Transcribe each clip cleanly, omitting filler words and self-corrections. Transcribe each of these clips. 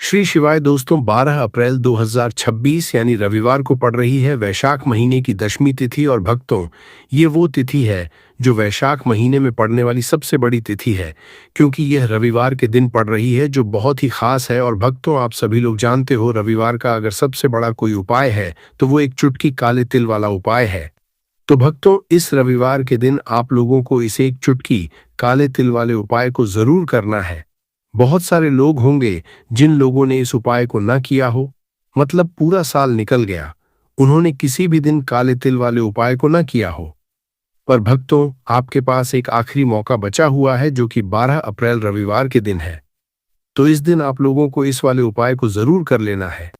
श्री शिवाय दोस्तों, 12 अप्रैल 2026 यानी रविवार को पड़ रही है वैशाख महीने की दशमी तिथि। और भक्तों, ये वो तिथि है जो वैशाख महीने में पड़ने वाली सबसे बड़ी तिथि है, क्योंकि यह रविवार के दिन पड़ रही है जो बहुत ही खास है। और भक्तों, आप सभी लोग जानते हो, रविवार का अगर सबसे बड़ा कोई उपाय है तो वो एक चुटकी काले तिल वाला उपाय है। तो भक्तों, इस रविवार के दिन आप लोगों को इसे एक चुटकी काले तिल वाले उपाय को जरूर करना है। बहुत सारे लोग होंगे जिन लोगों ने इस उपाय को ना किया हो, मतलब पूरा साल निकल गया, उन्होंने किसी भी दिन काले तिल वाले उपाय को ना किया हो। पर भक्तों, आपके पास एक आखिरी मौका बचा हुआ है जो कि 12 अप्रैल रविवार के दिन है। तो इस दिन आप लोगों को इस वाले उपाय को जरूर कर लेना है।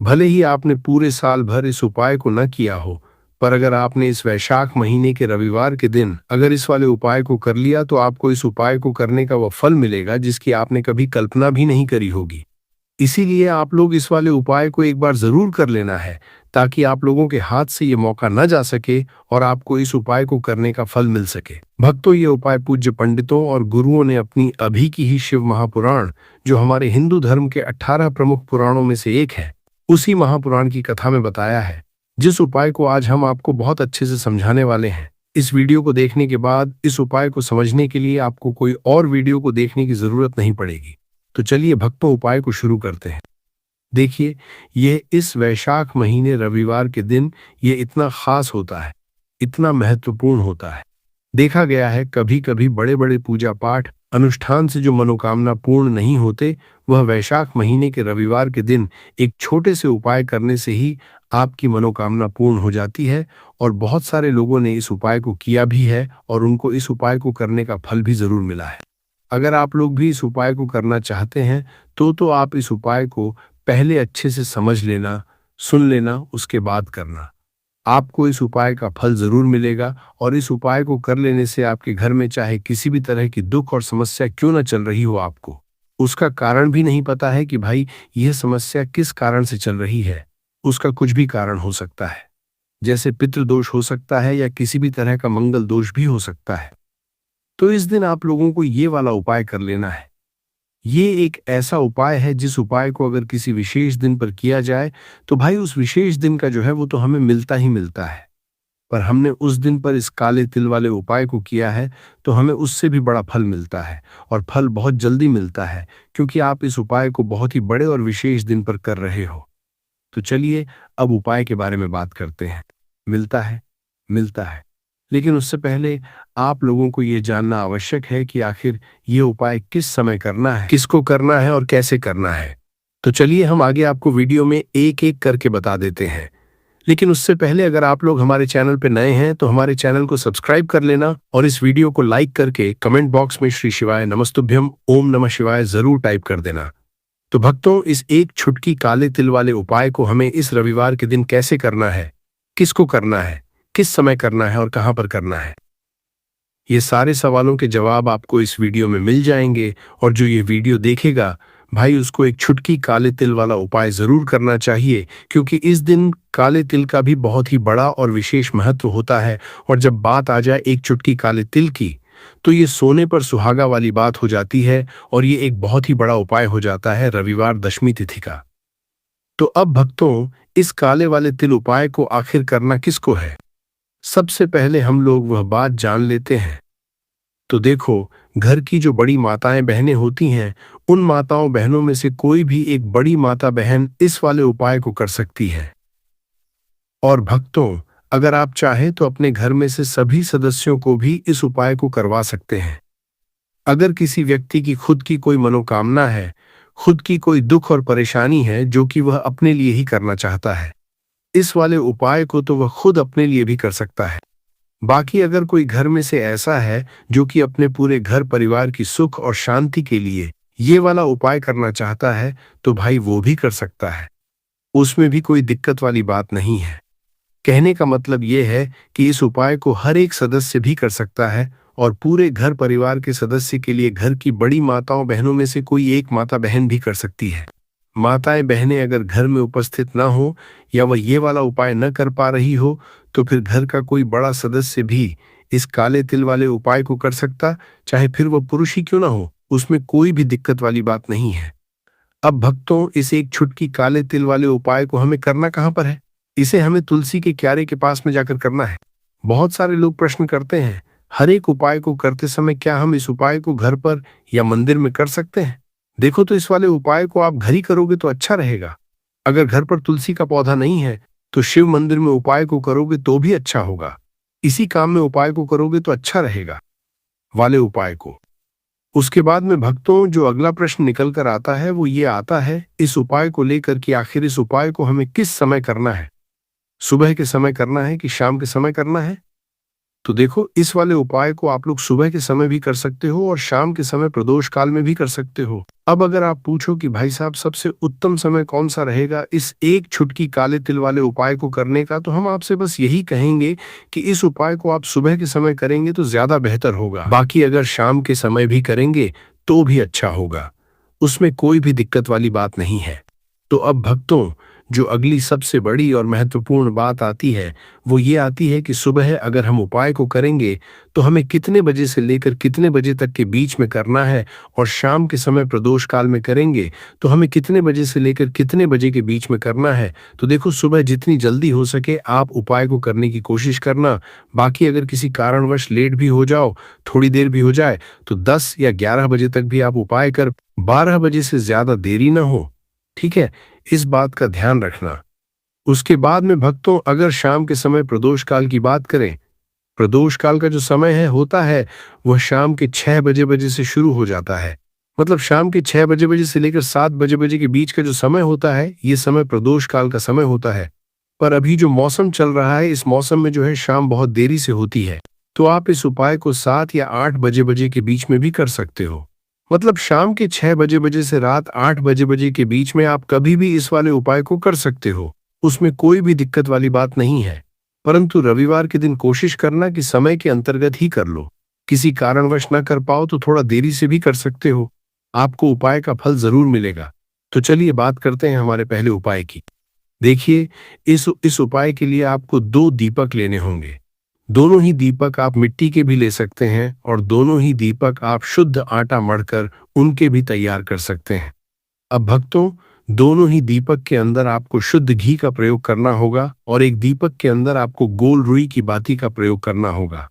भले ही आपने पूरे साल भर इस उपाय को न किया हो, पर अगर आपने इस वैशाख महीने के रविवार के दिन अगर इस वाले उपाय को कर लिया तो आपको इस उपाय को करने का वह फल मिलेगा जिसकी आपने कभी कल्पना भी नहीं करी होगी। इसीलिए आप लोग इस वाले उपाय को एक बार जरूर कर लेना है, ताकि आप लोगों के हाथ से ये मौका न जा सके और आपको इस उपाय को करने का फल मिल सके। भक्तों, ये उपाय पूज्य पंडितों और गुरुओं ने अपनी अभी की ही शिव महापुराण, जो हमारे हिंदू धर्म के 18 प्रमुख पुराणों में से एक है, उसी महापुराण की कथा में बताया है, जिस उपाय को आज हम आपको बहुत अच्छे से समझाने वाले हैं। इस वीडियो को देखने के बाद इस उपाय को समझने के लिए आपको कोई और वीडियो को देखने की जरूरत नहीं पड़ेगी। तो चलिए भक्तों, उपाय को शुरू करते हैं। देखिए, यह इस वैशाख महीने रविवार के दिन ये इतना खास होता है, इतना महत्वपूर्ण होता है। देखा गया है कभी कभी बड़े बड़े पूजा पाठ अनुष्ठान से जो मनोकामना पूर्ण नहीं होते, वह वैशाख महीने के रविवार के दिन एक छोटे से उपाय करने से ही आपकी मनोकामना पूर्ण हो जाती है। और बहुत सारे लोगों ने इस उपाय को किया भी है और उनको इस उपाय को करने का फल भी जरूर मिला है। अगर आप लोग भी इस उपाय को करना चाहते हैं तो आप इस उपाय को पहले अच्छे से समझ लेना, सुन लेना, उसके बाद करना। आपको इस उपाय का फल जरूर मिलेगा। और इस उपाय को कर लेने से आपके घर में चाहे किसी भी तरह की दुख और समस्या क्यों न चल रही हो, आपको उसका कारण भी नहीं पता है कि भाई यह समस्या किस कारण से चल रही है, उसका कुछ भी कारण हो सकता है, जैसे पितृदोष हो सकता है या किसी भी तरह का मंगल दोष भी हो सकता है। तो इस दिन आप लोगों को ये वाला उपाय कर लेना है। ये एक ऐसा उपाय है जिस उपाय को अगर किसी विशेष दिन पर किया जाए तो भाई उस विशेष दिन का जो है वो तो हमें मिलता ही मिलता है। पर हमने उस दिन पर इस काले तिल वाले उपाय को किया है तो हमें उससे भी बड़ा फल मिलता है, और फल बहुत जल्दी मिलता है, क्योंकि आप इस उपाय को बहुत ही बड़े और विशेष दिन पर कर रहे हो। तो चलिए अब उपाय के बारे में बात करते हैं। मिलता है, मिलता है, लेकिन उससे पहले आप लोगों को ये जानना आवश्यक है कि आखिर ये उपाय किस समय करना है, किसको करना है और कैसे करना है। तो चलिए हम आगे आपको वीडियो में एक एक करके बता देते हैं। लेकिन उससे पहले अगर आप लोग हमारे चैनल पर नए हैं तो हमारे चैनल को सब्सक्राइब कर लेना और इस वीडियो को लाइक करके कमेंट बॉक्स में श्री शिवाय नमस्तुभ्यम ओम नमः शिवाय जरूर टाइप कर देना। तो भक्तों, इस एक छुटकी काले तिल वाले उपाय को हमें इस रविवार के दिन कैसे करना है, किसको करना है, किस समय करना है और कहां पर करना है, ये सारे सवालों के जवाब आपको इस वीडियो में मिल जाएंगे। और जो ये वीडियो देखेगा भाई, उसको एक छुटकी काले तिल वाला उपाय जरूर करना चाहिए, क्योंकि इस दिन काले तिल का भी बहुत ही बड़ा और विशेष महत्व होता है। और जब बात आ जाए एक चुटकी काले तिल की, तो ये सोने पर सुहागा वाली बात हो जाती है और ये एक बहुत ही बड़ा उपाय हो जाता है रविवार दशमी तिथि का। तो अब भक्तों, इस काले वाले तिल उपाय को आखिर करना किसको है, सबसे पहले हम लोग वह बात जान लेते हैं। तो देखो, घर की जो बड़ी माताएं बहनें होती हैं, उन माताओं बहनों में से कोई भी एक बड़ी माता बहन इस वाले उपाय को कर सकती है। और भक्तों, अगर आप चाहें तो अपने घर में से सभी सदस्यों को भी इस उपाय को करवा सकते हैं। अगर किसी व्यक्ति की खुद की कोई मनोकामना है, खुद की कोई दुख और परेशानी है जो कि वह अपने लिए ही करना चाहता है, इस वाले उपाय को तो वह खुद अपने लिए भी कर सकता है। बाकी अगर कोई घर में से ऐसा है जो कि अपने पूरे घर परिवार की सुख और शांति के लिए ये वाला उपाय करना चाहता है, तो भाई वो भी कर सकता है, उसमें भी कोई दिक्कत वाली बात नहीं है। कहने का मतलब ये है कि इस उपाय को हर एक सदस्य भी कर सकता है, और पूरे घर परिवार के सदस्य के लिए घर की बड़ी माताओं बहनों में से कोई एक माता बहन भी कर सकती है। माताएं बहनें अगर घर में उपस्थित ना हो या वह ये वाला उपाय न कर पा रही हो, तो फिर घर का कोई बड़ा सदस्य भी इस काले तिल वाले उपाय को कर सकता, चाहे फिर वह पुरुष ही क्यों ना हो, उसमें कोई भी दिक्कत वाली बात नहीं है। अब भक्तों, इस एक छुटकी काले तिल वाले उपाय को हमें करना कहाँ पर है? इसे हमें तुलसी के क्यारे के पास में जाकर करना है। बहुत सारे लोग प्रश्न करते हैं, हर एक उपाय को करते समय क्या हम इस उपाय को घर पर या मंदिर में कर सकते हैं? देखो, तो इस वाले उपाय को आप घर ही करोगे तो अच्छा रहेगा। अगर घर पर तुलसी का पौधा नहीं है तो शिव मंदिर में उपाय को करोगे तो भी अच्छा होगा। इसी काम में उपाय को करोगे तो अच्छा रहेगा, वाले उपाय को। उसके बाद में भक्तों, जो अगला प्रश्न निकल कर आता है वो ये आता है इस उपाय को लेकर कि आखिर इस उपाय को हमें किस समय करना है? सुबह के समय करना है कि शाम के समय करना है? तो देखो, इस वाले उपाय को आप लोग सुबह के समय भी कर सकते हो और शाम के समय प्रदोष काल में भी कर सकते हो। अब अगर आप पूछो कि भाई साहब, सबसे उत्तम समय कौन सा रहेगा इस एक छुटकी काले तिल वाले उपाय को करने का, तो हम आपसे बस यही कहेंगे कि इस उपाय को आप सुबह के समय करेंगे तो ज्यादा बेहतर होगा। बाकी अगर शाम के समय भी करेंगे तो भी अच्छा होगा, उसमें कोई भी दिक्कत वाली बात नहीं है। तो अब भक्तों, जो अगली सबसे बड़ी और महत्वपूर्ण बात आती है वो ये आती है कि सुबह अगर हम उपाय को करेंगे तो हमें कितने बजे से लेकर कितने बजे तक के बीच में करना है, और शाम के समय प्रदोष काल में करेंगे तो हमें कितने बजे से लेकर कितने बजे के बीच में करना है। तो देखो, सुबह जितनी जल्दी हो सके आप उपाय को करने की कोशिश करना। बाकी अगर किसी कारणवश लेट भी हो जाओ, थोड़ी देर भी हो जाए, तो 10 या 11 बजे तक भी आप उपाय कर, 12 बजे से ज्यादा देरी ना हो। ठीक है, इस बात का ध्यान रखना। उसके बाद में भक्तों, अगर शाम के समय प्रदोष काल की बात करें, प्रदोष काल का जो समय है होता है वह शाम के 6 बजे से शुरू हो जाता है। मतलब शाम के 6 बजे से लेकर 7 बजे के बीच का जो समय होता है ये समय प्रदोष काल का समय होता है। पर अभी जो मौसम चल रहा है इस मौसम में जो है शाम बहुत देरी से होती है, तो आप इस उपाय को 7 या 8 बजे के बीच में भी कर सकते हो। मतलब शाम के 6 बजे से रात 8 बजे के बीच में आप कभी भी इस वाले उपाय को कर सकते हो, उसमें कोई भी दिक्कत वाली बात नहीं है। परंतु रविवार के दिन कोशिश करना कि समय के अंतर्गत ही कर लो। किसी कारणवश न कर पाओ तो थोड़ा देरी से भी कर सकते हो, आपको उपाय का फल जरूर मिलेगा। तो चलिए बात करते हैं हमारे पहले उपाय की। देखिए, इस उपाय के लिए आपको 2 दीपक लेने होंगे। दोनों ही दीपक आप मिट्टी के भी ले सकते हैं और दोनों ही दीपक आप शुद्ध आटा मढ़कर उनके भी तैयार कर सकते हैं। अब भक्तों, दोनों ही दीपक के अंदर आपको शुद्ध घी का प्रयोग करना होगा और एक दीपक के अंदर आपको गोल रुई की बाती का प्रयोग करना होगा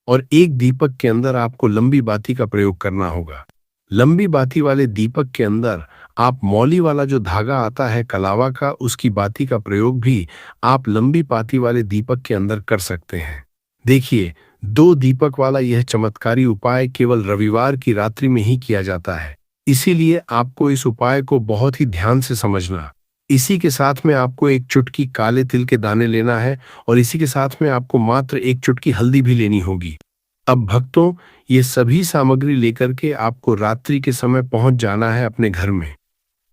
और एक दीपक के अंदर आपको लंबी बाती का प्रयोग करना होगा। लंबी बाती वाले दीपक के अंदर आप मौली वाला जो धागा आता है कलावा का, उसकी बाती का प्रयोग भी आप लंबी बाती वाले दीपक के अंदर कर सकते हैं। देखिए, 2 दीपक वाला यह चमत्कारी उपाय केवल रविवार की रात्रि में ही किया जाता है, इसीलिए आपको इस उपाय को बहुत ही ध्यान से समझना। इसी के साथ में आपको एक चुटकी काले तिल के दाने लेना है और इसी के साथ में आपको मात्र एक चुटकी हल्दी भी लेनी होगी। अब भक्तों, ये सभी सामग्री लेकर के आपको रात्रि के समय पहुंच जाना है अपने घर में,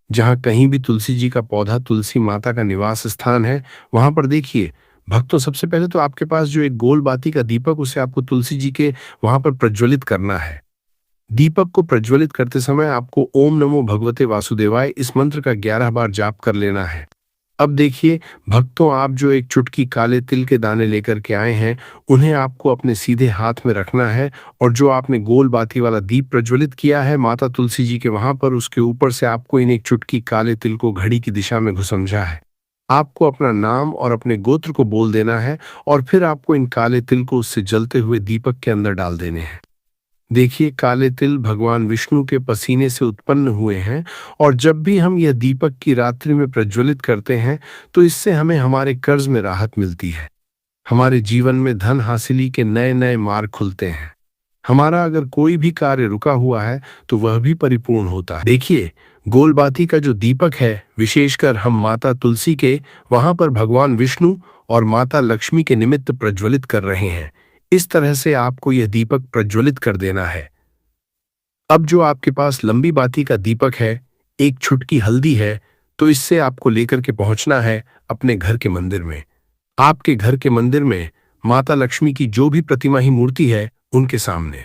जहां कहीं भी तुलसी जी का पौधा, तुलसी माता का निवास स्थान है, वहां पर देखिए भक्तों, सबसे पहले तो आपके पास जो एक गोल बाती का दीपक, उसे आपको तुलसी जी के वहां पर प्रज्वलित करना है। दीपक को प्रज्वलित करते समय आपको ओम नमो भगवते वासुदेवाय इस मंत्र का 11 बार जाप कर लेना है। अब देखिए भक्तों, आप जो एक चुटकी काले तिल के दाने लेकर के आए हैं उन्हें आपको अपने सीधे हाथ में रखना है और जो आपने गोल बाती वाला दीप प्रज्वलित किया है माता तुलसी जी के वहां पर, उसके ऊपर से आपको इन एक चुटकी काले तिल को घड़ी की दिशा में घुसमझा है। आपको अपना नाम और अपने गोत्र को बोल देना है और फिर आपको इन काले तिल को उससे जलते हुए दीपक के अंदर डाल देने हैं। देखिए, काले तिल भगवान विष्णु के पसीने से उत्पन्न हुए हैं और जब भी हम यह दीपक की रात्रि में प्रज्वलित करते हैं तो इससे हमें हमारे कर्ज में राहत मिलती है, हमारे जीवन में धन हासिली के नए नए मार्ग खुलते हैं, हमारा अगर कोई भी कार्य रुका हुआ है तो वह भी परिपूर्ण होता है। देखिए, गोलबाती का जो दीपक है विशेषकर हम माता तुलसी के वहां पर भगवान विष्णु और माता लक्ष्मी के निमित्त प्रज्वलित कर रहे हैं। इस तरह से आपको यह दीपक प्रज्वलित कर देना है। अब जो आपके पास लंबी बाती का दीपक है, एक छुटकी हल्दी है, तो इससे आपको लेकर के पहुंचना है अपने घर के मंदिर में। आपके घर के मंदिर में माता लक्ष्मी की जो भी प्रतिमा ही मूर्ति है उनके सामने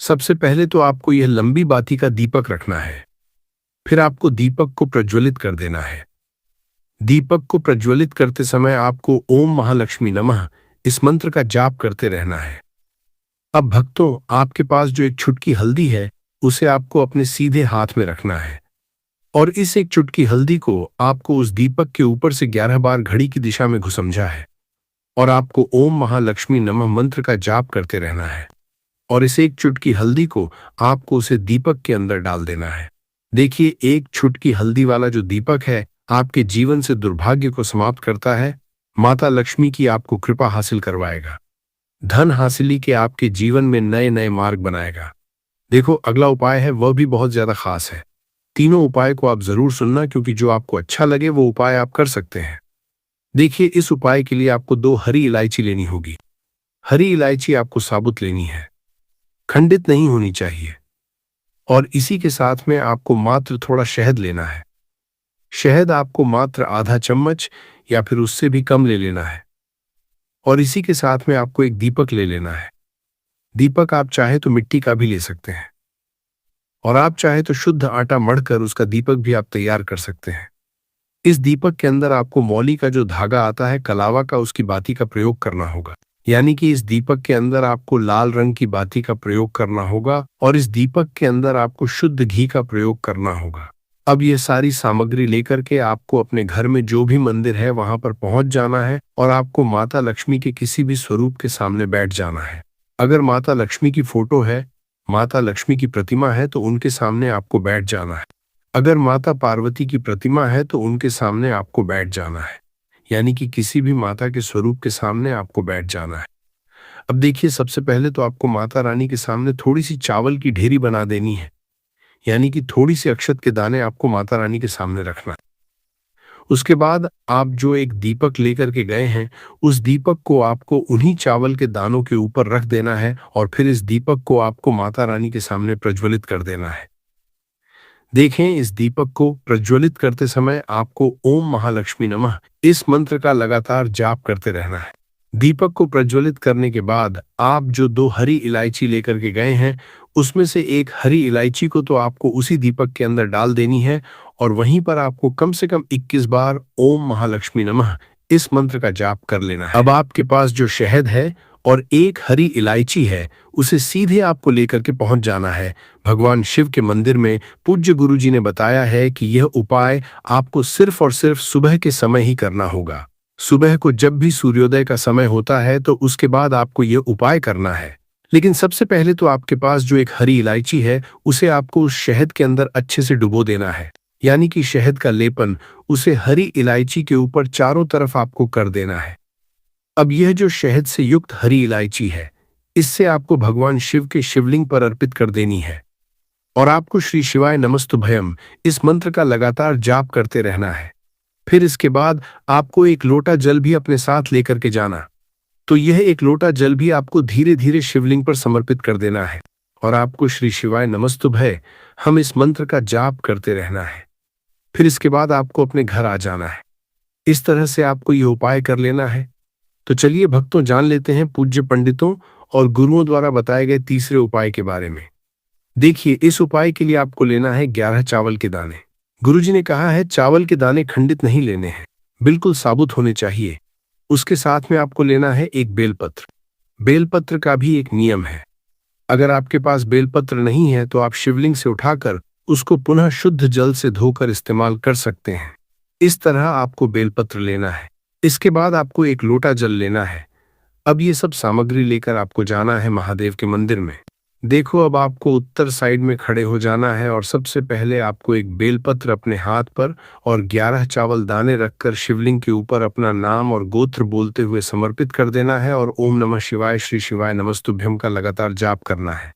सबसे पहले तो आपको यह लंबी बाती का दीपक रखना है। फिर आपको दीपक को प्रज्वलित कर देना है। दीपक को प्रज्वलित करते समय आपको ओम महालक्ष्मी नमः इस मंत्र का जाप करते रहना है। अब भक्तों, आपके पास जो एक छुटकी हल्दी है उसे आपको अपने सीधे हाथ में रखना है। और इस एक चुटकी हल्दी को आपको उस दीपक के ऊपर से 11 बार घड़ी की दिशा में घुसमझा है और आपको ओम महालक्ष्मी नमः मंत्र का जाप करते रहना है। और इस एक चुटकी हल्दी को आपको उसे दीपक के अंदर डाल देना है। देखिए, एक चुटकी हल्दी वाला जो दीपक है आपके जीवन से दुर्भाग्य को समाप्त करता है, माता लक्ष्मी की आपको कृपा हासिल करवाएगा, धन हासिली के आपके जीवन में नए नए मार्ग बनाएगा। देखो, अगला उपाय है वह भी बहुत ज्यादा खास है। तीनों उपाय को आप जरूर सुनना, क्योंकि जो आपको अच्छा लगे वो उपाय आप कर सकते हैं। देखिए, इस उपाय के लिए आपको 2 हरी इलायची लेनी होगी। हरी इलायची आपको साबुत लेनी है, खंडित नहीं होनी चाहिए। और इसी के साथ में आपको मात्र थोड़ा शहद लेना है। शहद आपको मात्र आधा चम्मच या फिर उससे भी कम ले लेना है। और इसी के साथ में आपको एक दीपक ले लेना है। दीपक आप चाहे तो मिट्टी का भी ले सकते हैं, और आप चाहे तो शुद्ध आटा मढ़कर उसका दीपक भी आप तैयार कर सकते हैं। इस दीपक के अंदर आपको मौली का जो धागा आता है कलावा का, उसकी बाती का प्रयोग करना होगा। यानी कि इस दीपक के अंदर आपको लाल रंग की बाती का प्रयोग करना होगा और इस दीपक के अंदर आपको शुद्ध घी का प्रयोग करना होगा। अब ये सारी सामग्री लेकर के आपको अपने घर में जो भी मंदिर है वहां पर पहुंच जाना है और आपको माता लक्ष्मी के किसी भी स्वरूप के सामने बैठ जाना है। अगर माता लक्ष्मी की फोटो है, माता लक्ष्मी की प्रतिमा है, तो उनके सामने आपको बैठ जाना है। अगर माता पार्वती की प्रतिमा है तो उनके सामने आपको बैठ जाना है। यानी कि किसी भी माता के स्वरूप के सामने आपको बैठ जाना है। अब देखिए, सबसे पहले तो आपको माता रानी के सामने थोड़ी सी चावल की ढेरी बना देनी है। यानी कि थोड़ी सी अक्षत के दाने आपको माता रानी के सामने रखना है। उसके बाद आप जो एक दीपक लेकर के गए हैं, उस दीपक को आपको उन्हीं चावल के दानों के ऊपर रख देना है और फिर इस दीपक को आपको माता रानी के सामने प्रज्वलित कर देना है। देखें, इस दीपक को प्रज्वलित करते समय आपको ओम महालक्ष्मी नमः इस मंत्र का लगातार जाप करते रहना है। दीपक को प्रज्वलित करने के बाद आप जो 2 हरी इलायची लेकर के गए हैं, उसमें से एक हरी इलायची को तो आपको उसी दीपक के अंदर डाल देनी है और वहीं पर आपको कम से कम 21 बार ओम महालक्ष्मी नमः इस मंत्र का जाप कर लेना है। अब आपके पास जो शहद है और एक हरी इलायची है, उसे सीधे आपको लेकर के पहुंच जाना है भगवान शिव के मंदिर में। पूज्य गुरुजी ने बताया है कि यह उपाय आपको सिर्फ और सिर्फ सुबह के समय ही करना होगा। सुबह को जब भी सूर्योदय का समय होता है तो उसके बाद आपको यह उपाय करना है। लेकिन सबसे पहले तो आपके पास जो एक हरी इलायची है उसे आपको उस शहद के अंदर अच्छे से डुबो देना है। यानी कि शहद का लेपन उसे हरी इलायची के ऊपर चारों तरफ आपको कर देना है। अब यह जो शहद से युक्त हरी इलायची है, इससे आपको भगवान शिव के शिवलिंग पर अर्पित कर देनी है और आपको श्री शिवाय नमस्तुभयम इस मंत्र का लगातार जाप करते रहना है। फिर इसके बाद आपको एक लोटा जल भी अपने साथ लेकर के जाना। तो यह एक लोटा जल भी आपको धीरे धीरे शिवलिंग पर समर्पित कर देना है और आपको श्री शिवाय नमस्तुभय हम इस मंत्र का जाप करते रहना है। फिर इसके बाद आपको अपने घर आ जाना है। इस तरह से आपको यह उपाय कर लेना है। तो चलिए भक्तों, जान लेते हैं पूज्य पंडितों और गुरुओं द्वारा बताए गए तीसरे उपाय के बारे में। देखिए, इस उपाय के लिए आपको लेना है 11 चावल के दाने। गुरुजी ने कहा है चावल के दाने खंडित नहीं लेने हैं, बिल्कुल साबुत होने चाहिए। उसके साथ में आपको लेना है एक बेलपत्र। बेलपत्र का भी एक नियम है, अगर आपके पास बेलपत्र नहीं है तो आप शिवलिंग से उठाकर उसको पुनः शुद्ध जल से धोकर इस्तेमाल कर सकते हैं। इस तरह आपको बेलपत्र लेना है। इसके बाद आपको एक लोटा जल लेना है। अब ये सब सामग्री लेकर आपको जाना है महादेव के मंदिर में। देखो, अब आपको उत्तर साइड में खड़े हो जाना है और सबसे पहले आपको एक बेलपत्र अपने हाथ पर और 11 चावल दाने रखकर शिवलिंग के ऊपर अपना नाम और गोत्र बोलते हुए समर्पित कर देना है और ओम नमः शिवाय श्री शिवाय नमस्तुभ्यम का लगातार जाप करना है।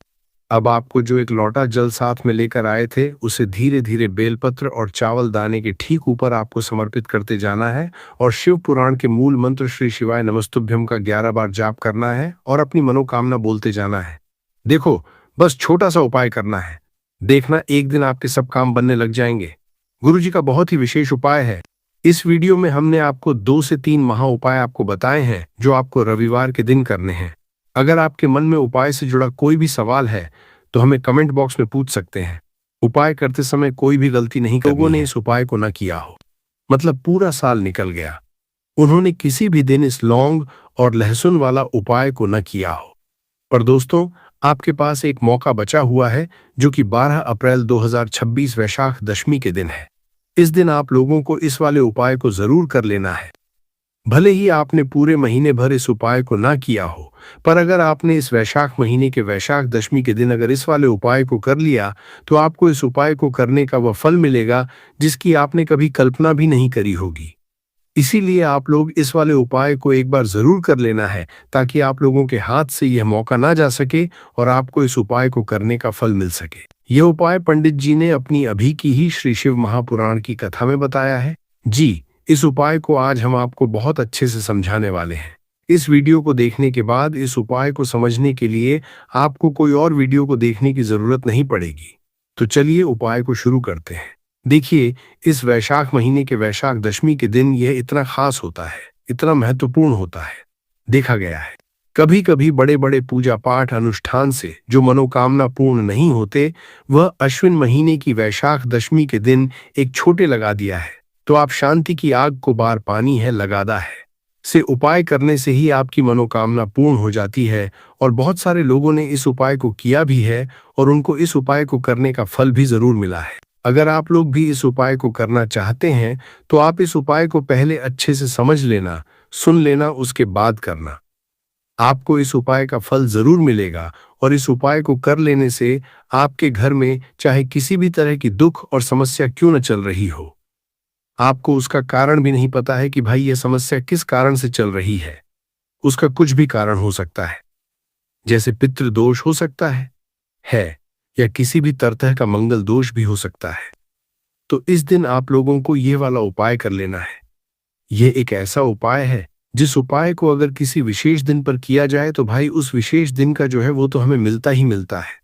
अब आपको जो एक लोटा जल साथ में लेकर आए थे उसे धीरे धीरे बेलपत्र और चावल दाने के ठीक ऊपर आपको समर्पित करते जाना है और शिव पुराण के मूल मंत्र श्री शिवाय नमस्तुभ्यम का 11 बार जाप करना है और अपनी मनोकामना बोलते जाना है। देखो, बस छोटा सा उपाय करना है, देखना एक दिन आपके सब काम बनने लग जाएंगे। गुरुजी का बहुत ही विशेष उपाय है। इस वीडियो में हमने आपको 2 से 3 महा उपाय आपको बताए हैं जो आपको रविवार के दिन करने हैं। अगर आपके मन में उपाय से जुड़ा कोई भी सवाल है तो हमें कमेंट बॉक्स में पूछ सकते हैं। उपाय करते समय कोई भी गलती नहीं करनी है। लोगों ने इस उपाय को न किया हो, मतलब पूरा साल निकल गया, उन्होंने किसी भी दिन इस लौंग और लहसुन वाला उपाय को न किया हो। पर दोस्तों, आपके पास एक मौका बचा हुआ है जो कि 12 अप्रैल 2026 वैशाख दशमी के दिन है। इस दिन आप लोगों को इस वाले उपाय को जरूर कर लेना है। भले ही आपने पूरे महीने भर इस उपाय को ना किया हो, पर अगर आपने इस वैशाख महीने के वैशाख दशमी के दिन अगर इस वाले उपाय को कर लिया, तो आपको इस उपाय को करने का वह फल मिलेगा जिसकी आपने कभी कल्पना भी नहीं करी होगी। इसीलिए आप लोग इस वाले उपाय को एक बार जरूर कर लेना है, ताकि आप लोगों के हाथ से यह मौका ना जा सके और आपको इस उपाय को करने का फल मिल सके। यह उपाय पंडित जी ने अपनी अभी की ही श्री शिव महापुराण की कथा में बताया है। जी, इस उपाय को आज हम आपको बहुत अच्छे से समझाने वाले हैं। इस वीडियो को देखने के बाद इस उपाय को समझने के लिए आपको कोई और वीडियो को देखने की जरूरत नहीं पड़ेगी। तो चलिए उपाय को शुरू करते हैं। देखिए, इस वैशाख महीने के वैशाख दशमी के दिन यह इतना खास होता है, इतना महत्वपूर्ण होता है। देखा गया है कभी कभी बड़े बड़े पूजा पाठ अनुष्ठान से जो मनोकामना पूर्ण नहीं होते, वह अश्विन महीने की वैशाख दशमी के दिन एक छोटे लगा दिया है तो आप शांति की आग को बार पानी है लगादा है से उपाय करने से ही आपकी मनोकामना पूर्ण हो जाती है। और बहुत सारे लोगों ने इस उपाय को किया भी है और उनको इस उपाय को करने का फल भी जरूर मिला है। अगर आप लोग भी इस उपाय को करना चाहते हैं तो आप इस उपाय को पहले अच्छे से समझ लेना, सुन लेना, उसके बाद करना। आपको इस उपाय का फल जरूर मिलेगा और इस उपाय को कर लेने से आपके घर में चाहे किसी भी तरह की दुख और समस्या क्यों न चल रही हो, आपको उसका कारण भी नहीं पता है कि भाई यह समस्या किस कारण से चल रही है। उसका कुछ भी कारण हो सकता है, जैसे पितृदोष हो सकता है या किसी भी तरह का मंगल दोष भी हो सकता है। तो इस दिन आप लोगों को यह वाला उपाय कर लेना है। यह एक ऐसा उपाय है जिस उपाय को अगर किसी विशेष दिन पर किया जाए तो भाई उस विशेष दिन का जो है वो तो हमें मिलता ही मिलता है।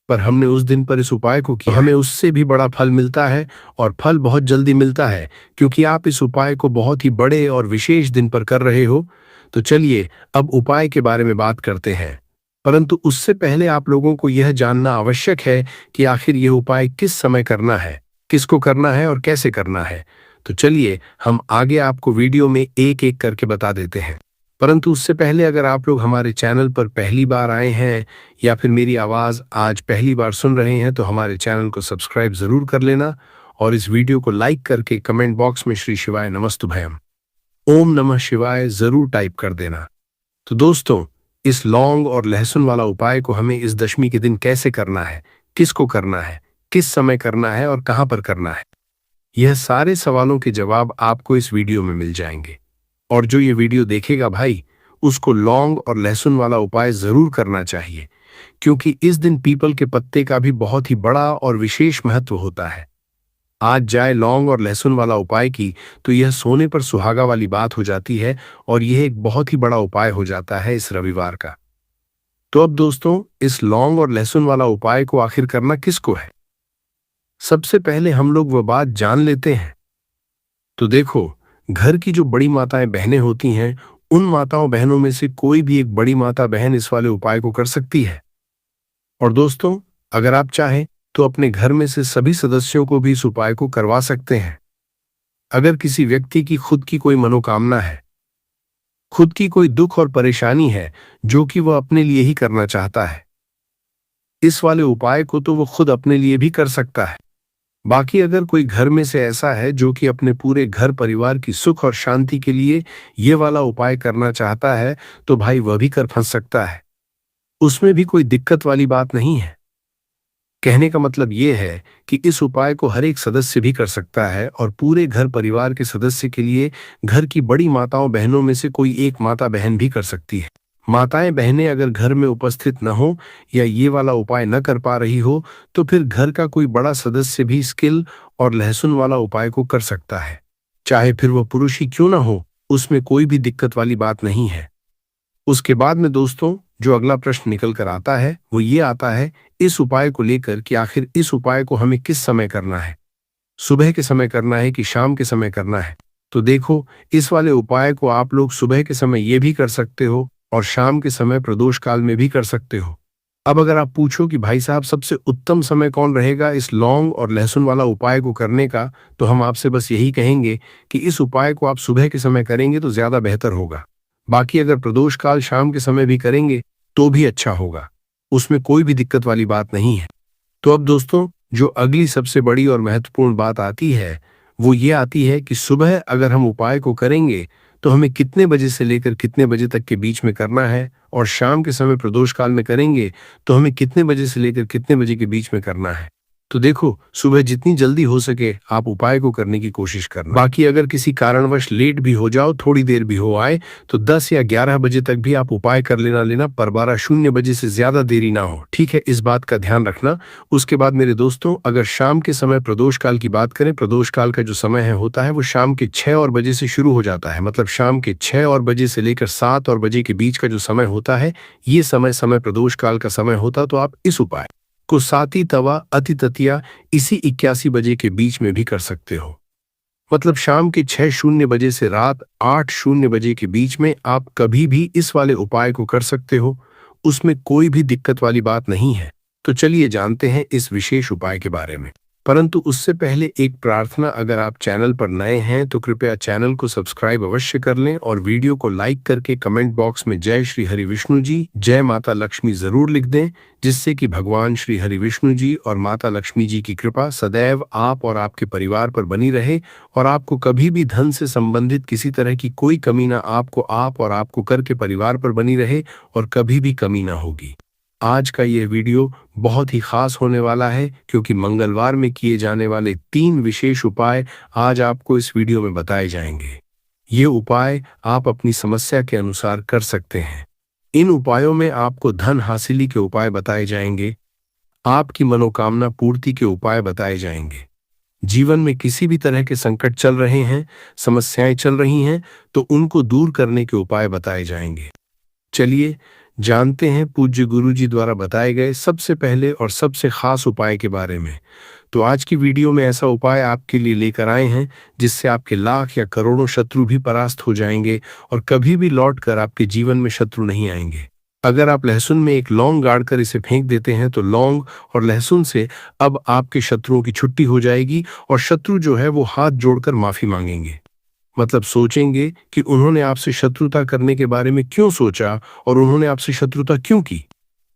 पर हमने उस दिन पर इस उपाय को किया, हमें उससे भी बड़ा फल मिलता है और फल बहुत जल्दी मिलता है, क्योंकि आप इस उपाय को बहुत ही बड़े और विशेष दिन पर कर रहे हो। तो चलिए अब उपाय के बारे में बात करते हैं, परंतु उससे पहले आप लोगों को यह जानना आवश्यक है कि आखिर यह उपाय किस समय करना है, किसको करना है और कैसे करना है। तो चलिए हम आगे आपको वीडियो में एक एक करके बता देते हैं। परंतु उससे पहले अगर आप लोग हमारे चैनल पर पहली बार आए हैं या फिर मेरी आवाज़ आज पहली बार सुन रहे हैं तो हमारे चैनल को सब्सक्राइब ज़रूर कर लेना और इस वीडियो को लाइक करके कमेंट बॉक्स में श्री शिवाय नमस्तुभयम ओम नमः शिवाय ज़रूर टाइप कर देना। तो दोस्तों, इस लौंग और लहसुन वाला उपाय को हमें इस दशमी के दिन कैसे करना है, किसको करना है, किस समय करना है और कहाँ पर करना है, यह सारे सवालों के जवाब आपको इस वीडियो में मिल जाएंगे। और जो ये वीडियो देखेगा भाई, उसको लौंग और लहसुन वाला उपाय जरूर करना चाहिए, क्योंकि इस दिन पीपल के पत्ते का भी बहुत ही बड़ा और विशेष महत्व होता है। आज जाए लौंग और लहसुन वाला उपाय की तो यह सोने पर सुहागा वाली बात हो जाती है और यह एक बहुत ही बड़ा उपाय हो जाता है इस रविवार का। तो अब दोस्तों, इस लौंग और लहसुन वाला उपाय को आखिर करना किसको है, सबसे पहले हम लोग वह बात जान लेते हैं। तो देखो, घर की जो बड़ी माताएं बहनें होती हैं, उन माताओं बहनों में से कोई भी एक बड़ी माता बहन इस वाले उपाय को कर सकती है। और दोस्तों, अगर आप चाहें तो अपने घर में से सभी सदस्यों को भी इस उपाय को करवा सकते हैं। अगर किसी व्यक्ति की खुद की कोई मनोकामना है, खुद की कोई दुख और परेशानी है जो कि वह अपने लिए ही करना चाहता है, इस वाले उपाय को तो वह खुद अपने लिए भी कर सकता है। बाकी अगर कोई घर में से ऐसा है जो कि अपने पूरे घर परिवार की सुख और शांति के लिए ये वाला उपाय करना चाहता है, तो भाई वह भी कर फंस सकता है, उसमें भी कोई दिक्कत वाली बात नहीं है। कहने का मतलब ये है कि इस उपाय को हर एक सदस्य भी कर सकता है और पूरे घर परिवार के सदस्य के लिए घर की बड़ी माताओं बहनों में से कोई एक माता बहन भी कर सकती है। माताएं बहनें अगर घर में उपस्थित न हो या ये वाला उपाय न कर पा रही हो, तो फिर घर का कोई बड़ा सदस्य भी स्किल और लहसुन वाला उपाय को कर सकता है, चाहे फिर वह पुरुष ही क्यों ना हो, उसमें कोई भी दिक्कत वाली बात नहीं है। उसके बाद में दोस्तों, जो अगला प्रश्न निकल कर आता है वो ये आता है इस उपाय को लेकर कि आखिर इस उपाय को हमें किस समय करना है, सुबह के समय करना है कि शाम के समय करना है। तो देखो, इस वाले उपाय को आप लोग सुबह के समय ये भी कर सकते हो और शाम के समय प्रदोष काल में भी कर सकते हो। अब अगर आप पूछो कि भाई साहब सबसे उत्तम समय कौन रहेगा इस लौंग और लहसुन वाला उपाय को करने का, तो हम आपसे बस यही कहेंगे कि इस उपाय को आप सुबह के समय करेंगे तो ज्यादा बेहतर होगा। बाकी अगर प्रदोष काल शाम के समय भी करेंगे तो भी अच्छा होगा। उसमें कोई भी दिक्कत वाली बात नहीं है। तो अब दोस्तों, जो अगली सबसे बड़ी और महत्वपूर्ण बात आती है, वो ये आती है कि सुबह अगर हम उपाय को करेंगे, तो हमें कितने बजे से लेकर कितने बजे तक के बीच में करना है, और शाम के समय प्रदोष काल में करेंगे, तो हमें कितने बजे से लेकर कितने बजे के बीच में करना है। तो देखो, सुबह जितनी जल्दी हो सके आप उपाय को करने की कोशिश करना। बाकी अगर किसी कारणवश लेट भी हो जाओ, थोड़ी देर भी हो आए, तो 10 या 11 बजे तक भी आप उपाय कर लेना, पर 12:00 बजे से ज्यादा देरी ना हो, ठीक है? इस बात का ध्यान रखना। उसके बाद मेरे दोस्तों, अगर शाम के समय प्रदोष काल की बात करें, प्रदोष काल का जो समय है होता है वो शाम के 6 और बजे से शुरू हो जाता है। मतलब शाम के 6 और बजे से लेकर 7 और बजे के बीच का जो समय होता है, ये समय प्रदोष काल का समय होता। तो आप इस उपाय को साती तवा अति ततिया इसी 81 बजे के बीच में भी कर सकते हो। मतलब शाम के 6:00 बजे से रात 8:00 बजे के बीच में आप कभी भी इस वाले उपाय को कर सकते हो। उसमें कोई भी दिक्कत वाली बात नहीं है। तो चलिए जानते हैं इस विशेष उपाय के बारे में। परंतु उससे पहले एक प्रार्थना, अगर आप चैनल पर नए हैं तो कृपया चैनल को सब्सक्राइब अवश्य कर लें और वीडियो को लाइक करके कमेंट बॉक्स में जय श्री हरि विष्णु जी, जय माता लक्ष्मी जरूर लिख दें, जिससे कि भगवान श्री हरि विष्णु जी और माता लक्ष्मी जी की कृपा सदैव आप और आपके परिवार पर बनी रहे, और आपको कभी भी धन से संबंधित किसी तरह की कोई कमी ना आप और आपको करके परिवार पर बनी रहे, और कभी भी कमी ना होगी। आज का ये वीडियो बहुत ही खास होने वाला है, क्योंकि मंगलवार में किए जाने वाले 3 विशेष उपाय आज आपको इस वीडियो में बताए जाएंगे। ये उपाय आप अपनी समस्या के अनुसार कर सकते हैं। इन उपायों में आपको धन हासिली के उपाय बताए जाएंगे, आपकी मनोकामना पूर्ति के उपाय बताए जाएंगे। जीवन में किसी भी तरह के संकट चल रहे हैं, समस्याएं चल रही हैं, तो उनको दूर करने के उपाय बताए जाएंगे। चलिए जानते हैं पूज्य गुरु जी द्वारा बताए गए सबसे पहले और सबसे खास उपाय के बारे में। तो आज की वीडियो में ऐसा उपाय आपके लिए लेकर आए हैं जिससे आपके लाख या करोड़ों शत्रु भी परास्त हो जाएंगे, और कभी भी लौट कर आपके जीवन में शत्रु नहीं आएंगे। अगर आप लहसुन में एक लौंग गाड़कर इसे फेंक देते हैं, तो लौंग और लहसुन से अब आपके शत्रुओं की छुट्टी हो जाएगी, और शत्रु जो है वो हाथ जोड़कर माफी मांगेंगे। मतलब सोचेंगे कि उन्होंने आपसे शत्रुता करने के बारे में क्यों सोचा, और उन्होंने आपसे शत्रुता क्यों की।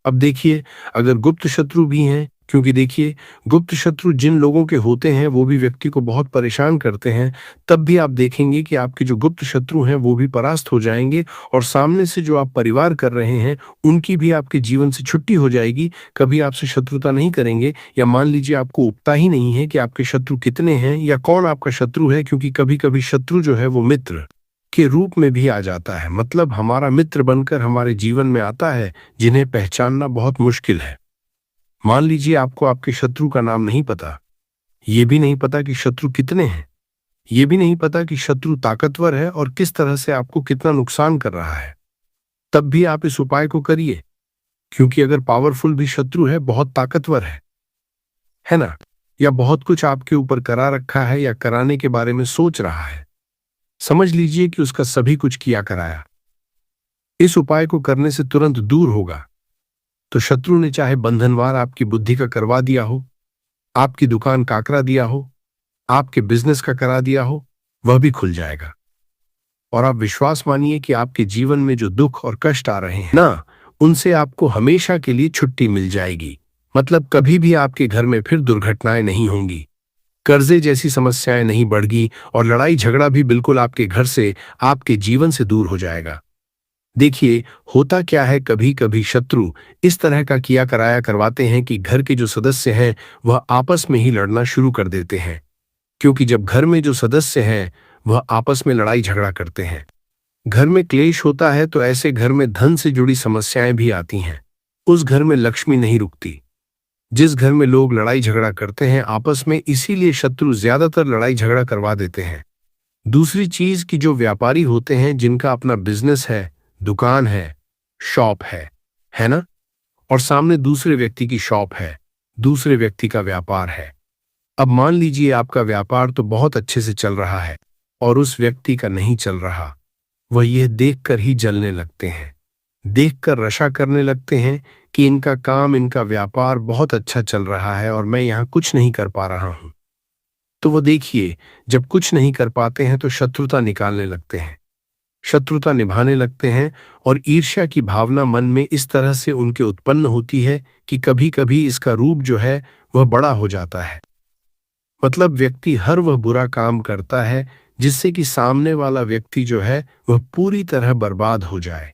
अब देखिए, अगर गुप्त शत्रु भी हैं, क्योंकि देखिए गुप्त शत्रु जिन लोगों के होते हैं वो भी व्यक्ति को बहुत परेशान करते हैं, तब भी आप देखेंगे कि आपके जो गुप्त शत्रु हैं वो भी परास्त हो जाएंगे, और सामने से जो आप परिवार कर रहे हैं उनकी भी आपके जीवन से छुट्टी हो जाएगी। कभी आपसे शत्रुता नहीं करेंगे, या मान लीजिए आपको उपता ही नहीं है कि आपके शत्रु कितने हैं या कौन आपका शत्रु है, क्योंकि कभी कभी शत्रु जो है वो मित्र के रूप में भी आ जाता है। मतलब हमारा मित्र बनकर हमारे जीवन में आता है, जिन्हें पहचानना बहुत मुश्किल है। मान लीजिए आपको आपके शत्रु का नाम नहीं पता, ये भी नहीं पता कि शत्रु कितने हैं, ये भी नहीं पता कि शत्रु ताकतवर है और किस तरह से आपको कितना नुकसान कर रहा है, तब भी आप इस उपाय को करिए। क्योंकि अगर पावरफुल भी शत्रु है, बहुत ताकतवर है ना, या बहुत कुछ आपके ऊपर करा रखा है या कराने के बारे में सोच रहा है, समझ लीजिए कि उसका सभी कुछ किया कराया इस उपाय को करने से तुरंत दूर होगा। तो शत्रु ने चाहे बंधनवार आपकी बुद्धि का करवा दिया हो, आपकी दुकान काकरा दिया हो, आपके बिजनेस का करा दिया हो, वह भी खुल जाएगा। और आप विश्वास मानिए कि आपके जीवन में जो दुख और कष्ट आ रहे हैं ना, उनसे आपको हमेशा के लिए छुट्टी मिल जाएगी। मतलब कभी भी आपके घर में फिर दुर्घटनाएं नहीं होंगी, कर्जे जैसी समस्याएं नहीं बढ़गी, और लड़ाई झगड़ा भी बिल्कुल आपके घर से, आपके जीवन से दूर हो जाएगा। देखिए होता क्या है, कभी कभी शत्रु इस तरह का किया कराया करवाते हैं कि घर के जो सदस्य हैं वह आपस में ही लड़ना शुरू कर देते हैं। क्योंकि जब घर में जो सदस्य हैं वह आपस में लड़ाई झगड़ा करते हैं, घर में क्लेश होता है, तो ऐसे घर में धन से जुड़ी समस्याएं भी आती हैं। उस घर में लक्ष्मी नहीं रुकती। जिस घर में लोग लड़ाई झगड़ा करते हैं आपस में, इसीलिए शत्रु ज्यादातर लड़ाई झगड़ा करवा देते हैं। दूसरी चीज कि जो व्यापारी होते हैं, जिनका अपना बिजनेस है, दुकान है, शॉप है ना, और सामने दूसरे व्यक्ति की शॉप है, दूसरे व्यक्ति का व्यापार है। अब मान लीजिए आपका व्यापार तो बहुत अच्छे से चल रहा है और उस व्यक्ति का नहीं चल रहा, वह यह देखकर ही जलने लगते हैं, देखकर रशा करने लगते हैं कि इनका काम, इनका व्यापार बहुत अच्छा चल रहा है और मैं यहाँ कुछ नहीं कर पा रहा हूं। तो वो देखिए, जब कुछ नहीं कर पाते हैं तो शत्रुता निकालने लगते हैं। शत्रुता निभाने लगते हैं और ईर्ष्या की भावना मन में इस तरह से उनके उत्पन्न होती है कि कभी कभी इसका रूप जो है वह बड़ा हो जाता है। मतलब व्यक्ति हर वह बुरा काम करता है जिससे कि सामने वाला व्यक्ति जो है वह पूरी तरह बर्बाद हो जाए।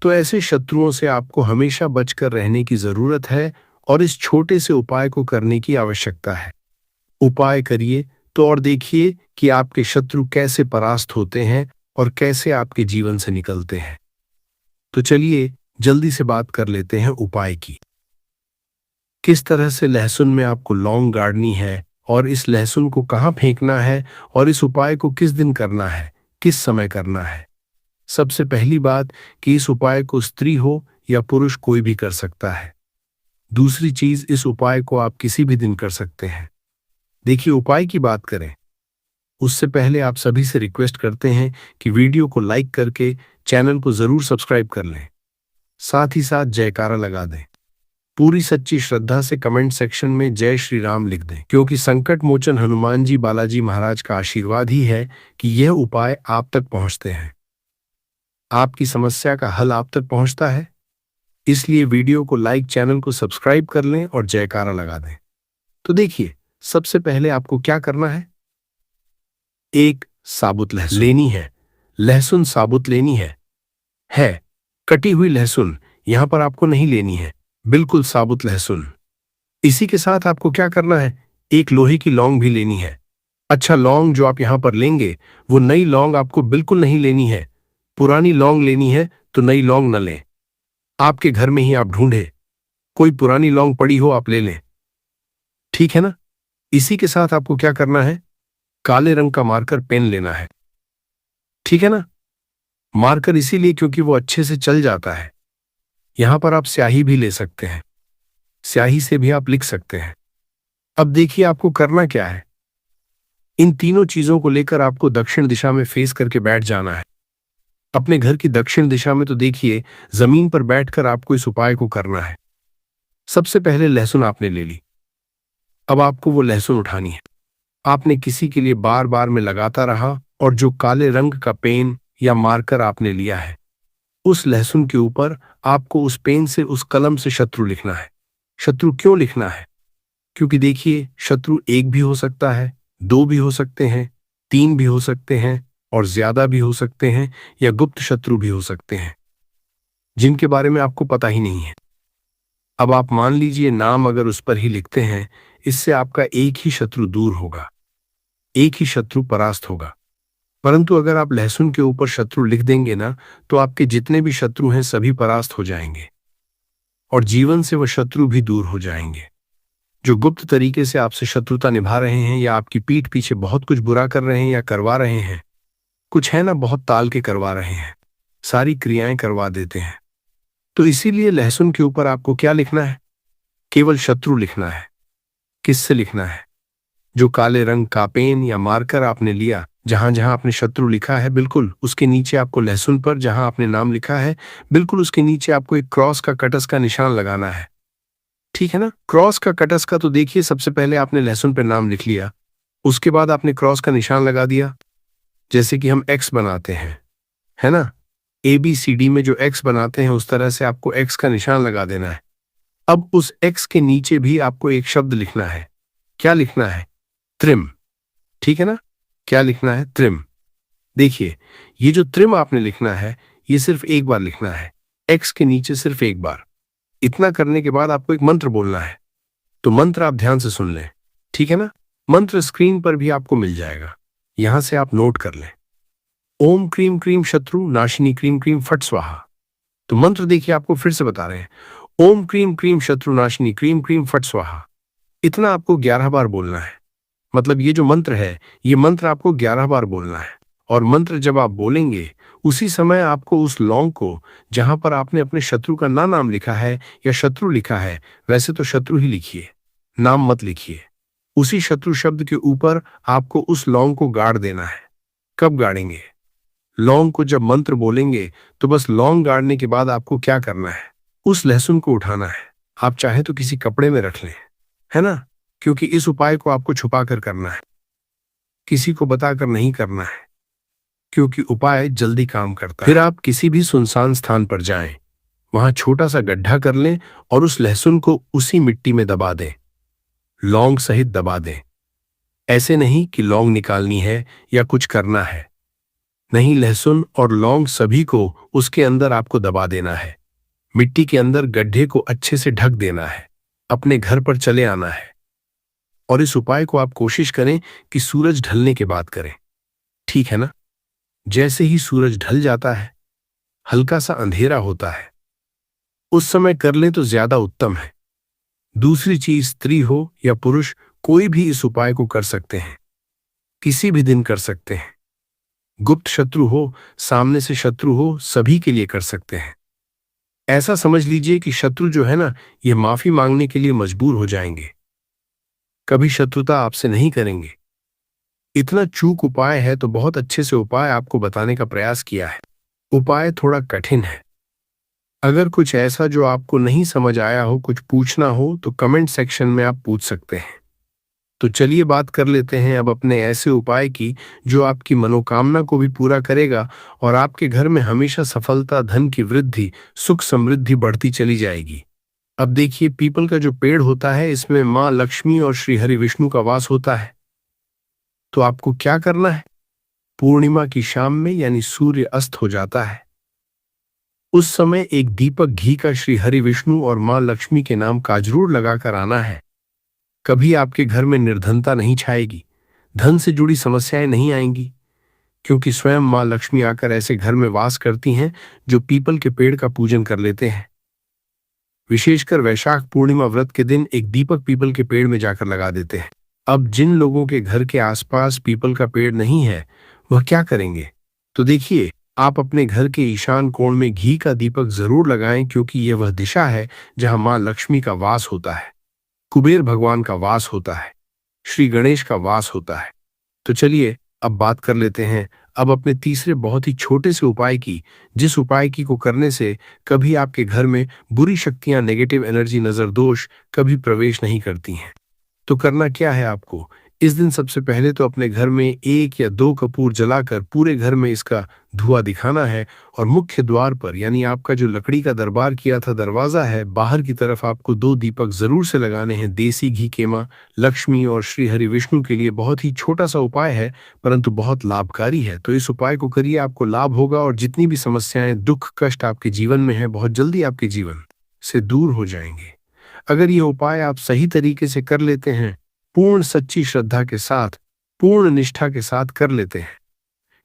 तो ऐसे शत्रुओं से आपको हमेशा बचकर रहने की जरूरत है और इस छोटे से उपाय को करने की आवश्यकता है। उपाय करिए तो और देखिए कि आपके शत्रु कैसे परास्त होते हैं और कैसे आपके जीवन से निकलते हैं। तो चलिए जल्दी से बात कर लेते हैं उपाय की। किस तरह से लहसुन में आपको लौंग गाड़नी है और इस लहसुन को कहाँ फेंकना है और इस उपाय को किस दिन करना है, किस समय करना है। सबसे पहली बात कि इस उपाय को स्त्री हो या पुरुष कोई भी कर सकता है। दूसरी चीज, इस उपाय को आप किसी भी दिन कर सकते हैं। देखिए उपाय की बात करें उससे पहले आप सभी से रिक्वेस्ट करते हैं कि वीडियो को लाइक करके चैनल को जरूर सब्सक्राइब कर लें, साथ ही साथ जयकारा लगा दें। पूरी सच्ची श्रद्धा से कमेंट सेक्शन में जय श्री राम लिख दें, क्योंकि संकट मोचन हनुमान जी बालाजी महाराज का आशीर्वाद ही है कि यह उपाय आप तक पहुंचते हैं, आपकी समस्या का हल आप तक पहुंचता है। इसलिए वीडियो को लाइक, चैनल को सब्सक्राइब कर लें और जयकारा लगा दें। तो देखिए सबसे पहले आपको क्या करना है। एक, साबुत लहसुन लेनी है। लहसुन साबुत लेनी है कटी हुई लहसुन यहां पर आपको नहीं लेनी है, बिल्कुल साबुत लहसुन। इसी के साथ आपको क्या करना है, एक लोहे की लौंग भी लेनी है। अच्छा, लौंग जो आप यहां पर लेंगे वो नई लौंग आपको बिल्कुल नहीं लेनी है। पुरानी लौंग लेनी है तो नई लौंग न लें। आपके घर में ही आप ढूंढे कोई पुरानी लौंग पड़ी हो आप ले लें, ठीक है ना। इसी के साथ आपको क्या करना है, काले रंग का मार्कर पेन लेना है, ठीक है ना। मार्कर इसीलिए क्योंकि वो अच्छे से चल जाता है। यहां पर आप स्याही भी ले सकते हैं, स्याही से भी आप लिख सकते हैं। अब देखिए आपको करना क्या है। इन तीनों चीजों को लेकर आपको दक्षिण दिशा में फेस करके बैठ जाना है। अपने घर की दक्षिण दिशा में तो देखिए जमीन पर बैठकर आपको इस उपाय को करना है। सबसे पहले लहसुन आपने ले ली। अब आपको वो लहसुन उठानी है। आपने किसी के लिए बार बार में लगाता रहा और जो काले रंग का पेन या मार्कर आपने लिया है उस लहसुन के ऊपर आपको उस पेन से, उस कलम से शत्रु लिखना है। शत्रु क्यों लिखना है, क्योंकि देखिए शत्रु एक भी हो सकता है, दो भी हो सकते हैं, तीन भी हो सकते हैं और ज्यादा भी हो सकते हैं, या गुप्त शत्रु भी हो सकते हैं जिनके बारे में आपको पता ही नहीं है। अब आप मान लीजिए नाम अगर उस पर ही लिखते हैं, इससे आपका एक ही शत्रु दूर होगा, एक ही शत्रु परास्त होगा। परंतु अगर आप लहसुन के ऊपर शत्रु लिख देंगे ना, तो आपके जितने भी शत्रु हैं सभी परास्त हो जाएंगे और जीवन से वह शत्रु भी दूर हो जाएंगे जो गुप्त तरीके से आपसे शत्रुता निभा रहे हैं या आपकी पीठ पीछे बहुत कुछ बुरा कर रहे हैं या करवा रहे हैं। कुछ है ना, बहुत ताल के करवा रहे हैं, सारी क्रियाएं करवा देते हैं। तो इसीलिए लहसुन के ऊपर आपको क्या लिखना है, केवल शत्रु लिखना है। किससे लिखना है, जो काले रंग का पेन या मार्कर आपने लिया, जहां जहां आपने शत्रु लिखा है बिल्कुल उसके नीचे आपको लहसुन पर जहां आपने नाम लिखा है बिल्कुल उसके नीचे आपको एक क्रॉस का, कटस का निशान लगाना है, ठीक है ना। क्रॉस का, कटस का तो देखिए सबसे पहले आपने लहसुन पर नाम लिख लिया, उसके बाद आपने क्रॉस का निशान लगा दिया, जैसे कि हम एक्स बनाते हैं, है ना। ABCD में जो एक्स बनाते हैं उस तरह से आपको एक्स का निशान लगा देना है। अब उस एक्स के नीचे भी आपको एक शब्द लिखना है। क्या लिखना है, त्रिम, ठीक है ना। क्या लिखना है, त्रिम। देखिए ये जो त्रिम आपने लिखना है ये सिर्फ एक बार लिखना है, एक्स के नीचे सिर्फ एक बार। इतना करने के बाद आपको एक मंत्र बोलना है। तो मंत्र आप ध्यान से सुन लें, ठीक है ना। मंत्र स्क्रीन पर भी आपको मिल जाएगा, यहां से आप नोट कर लें। ओम क्रीम क्रीम शत्रु नाशिनी क्रीम क्रीम फट स्वाहा। तो मंत्र देखिए आपको फिर से बता रहे हैं, ओम क्रीम क्रीम शत्रु नाशिनी क्रीम क्रीम फट स्वाहा। इतना आपको 11 बार बोलना है। मतलब ये जो मंत्र है ये मंत्र आपको 11 बार बोलना है। और मंत्र जब आप बोलेंगे उसी समय आपको उस लौंग को, जहां पर आपने अपने शत्रु का नाम लिखा है या शत्रु लिखा है, वैसे तो शत्रु ही लिखिए, नाम मत लिखिए, उसी शत्रु शब्द के ऊपर आपको उस लौंग को गाड़ देना है। कब गाड़ेंगे, लौंग को जब मंत्र बोलेंगे तो बस लौंग गाड़ने के बाद आपको क्या करना है, उस लहसुन को उठाना है। आप चाहे तो किसी कपड़े में रख लें, है ना, क्योंकि इस उपाय को आपको छुपा कर करना है, किसी को बताकर नहीं करना है, क्योंकि उपाय जल्दी काम करता है। फिर आप किसी भी सुनसान स्थान पर जाएं, वहां छोटा सा गड्ढा कर लें और उस लहसुन को उसी मिट्टी में दबा दें, लौंग सहित दबा दें। ऐसे नहीं कि लौंग निकालनी है या कुछ करना है, नहीं, लहसुन और लौंग सभी को उसके अंदर आपको दबा देना है। मिट्टी के अंदर गड्ढे को अच्छे से ढक देना है। अपने घर पर चले आना है और इस उपाय को आप कोशिश करें कि सूरज ढलने के बाद करें। ठीक है ना? जैसे ही सूरज ढल जाता है, हल्का सा अंधेरा होता है, उस समय कर लें तो ज्यादा उत्तम है। दूसरी चीज, स्त्री हो या पुरुष, कोई भी इस उपाय को कर सकते हैं, किसी भी दिन कर सकते हैं। गुप्त शत्रु हो, सामने से शत्रु हो, सभी के लिए कर सकते हैं। ऐसा समझ लीजिए कि शत्रु जो है ना, ये माफी मांगने के लिए मजबूर हो जाएंगे, कभी शत्रुता आपसे नहीं करेंगे। इतना चूक उपाय है तो बहुत अच्छे से उपाय आपको बताने का प्रयास किया है। उपाय थोड़ा कठिन है। अगर कुछ ऐसा जो आपको नहीं समझ आया हो, कुछ पूछना हो, तो कमेंट सेक्शन में आप पूछ सकते हैं। तो चलिए बात कर लेते हैं अब अपने ऐसे उपाय की जो आपकी मनोकामना को भी पूरा करेगा और आपके घर में हमेशा सफलता, धन की वृद्धि, सुख समृद्धि बढ़ती चली जाएगी। अब देखिए, पीपल का जो पेड़ होता है, इसमें माँ लक्ष्मी और श्री हरि विष्णु का वास होता है। तो आपको क्या करना है? पूर्णिमा की शाम में, यानी सूर्य अस्त हो जाता है, उस समय एक दीपक घी का श्री हरि विष्णु और माँ लक्ष्मी के नाम का जरूर लगाकर आना है। कभी आपके घर में निर्धनता नहीं छाएगी, धन से जुड़ी समस्याएं नहीं आएंगी, क्योंकि स्वयं माँ लक्ष्मी आकर ऐसे घर में वास करती हैं जो पीपल के पेड़ का पूजन कर लेते हैं। विशेषकर वैशाख पूर्णिमा व्रत के दिन एक दीपक पीपल के पेड़ में जाकर लगा देते हैं। अब जिन लोगों के घर के आसपास पीपल का पेड़ नहीं है, वह क्या करेंगे? तो देखिए, आप अपने घर के ईशान कोण में घी का दीपक जरूर लगाएं, क्योंकि यह वह दिशा है जहां मां लक्ष्मी का वास होता है, कुबेर भगवान का वास होता है, श्री गणेश का वास होता है। तो चलिए अब बात कर लेते हैं अब अपने तीसरे बहुत ही छोटे से उपाय की, जिस उपाय की को करने से कभी आपके घर में बुरी शक्तियां, नेगेटिव एनर्जी, नजर दोष कभी प्रवेश नहीं करती हैं। तो करना क्या है आपको? इस दिन सबसे पहले तो अपने घर में 1 या 2 कपूर जलाकर पूरे घर में इसका धुआं दिखाना है और मुख्य द्वार पर, यानी आपका जो लकड़ी का दरबार किया था दरवाजा है, बाहर की तरफ आपको 2 दीपक जरूर से लगाने हैं। देसी घी के मां लक्ष्मी और श्री हरि विष्णु के लिए बहुत ही छोटा सा उपाय है, परंतु बहुत लाभकारी है। तो इस उपाय को करिए, आपको लाभ होगा और जितनी भी समस्याएं, दुख, कष्ट आपके जीवन में है, बहुत जल्दी आपके जीवन से दूर हो जाएंगे। अगर ये उपाय आप सही तरीके से कर लेते हैं, पूर्ण सच्ची श्रद्धा के साथ, पूर्ण निष्ठा के साथ कर लेते हैं,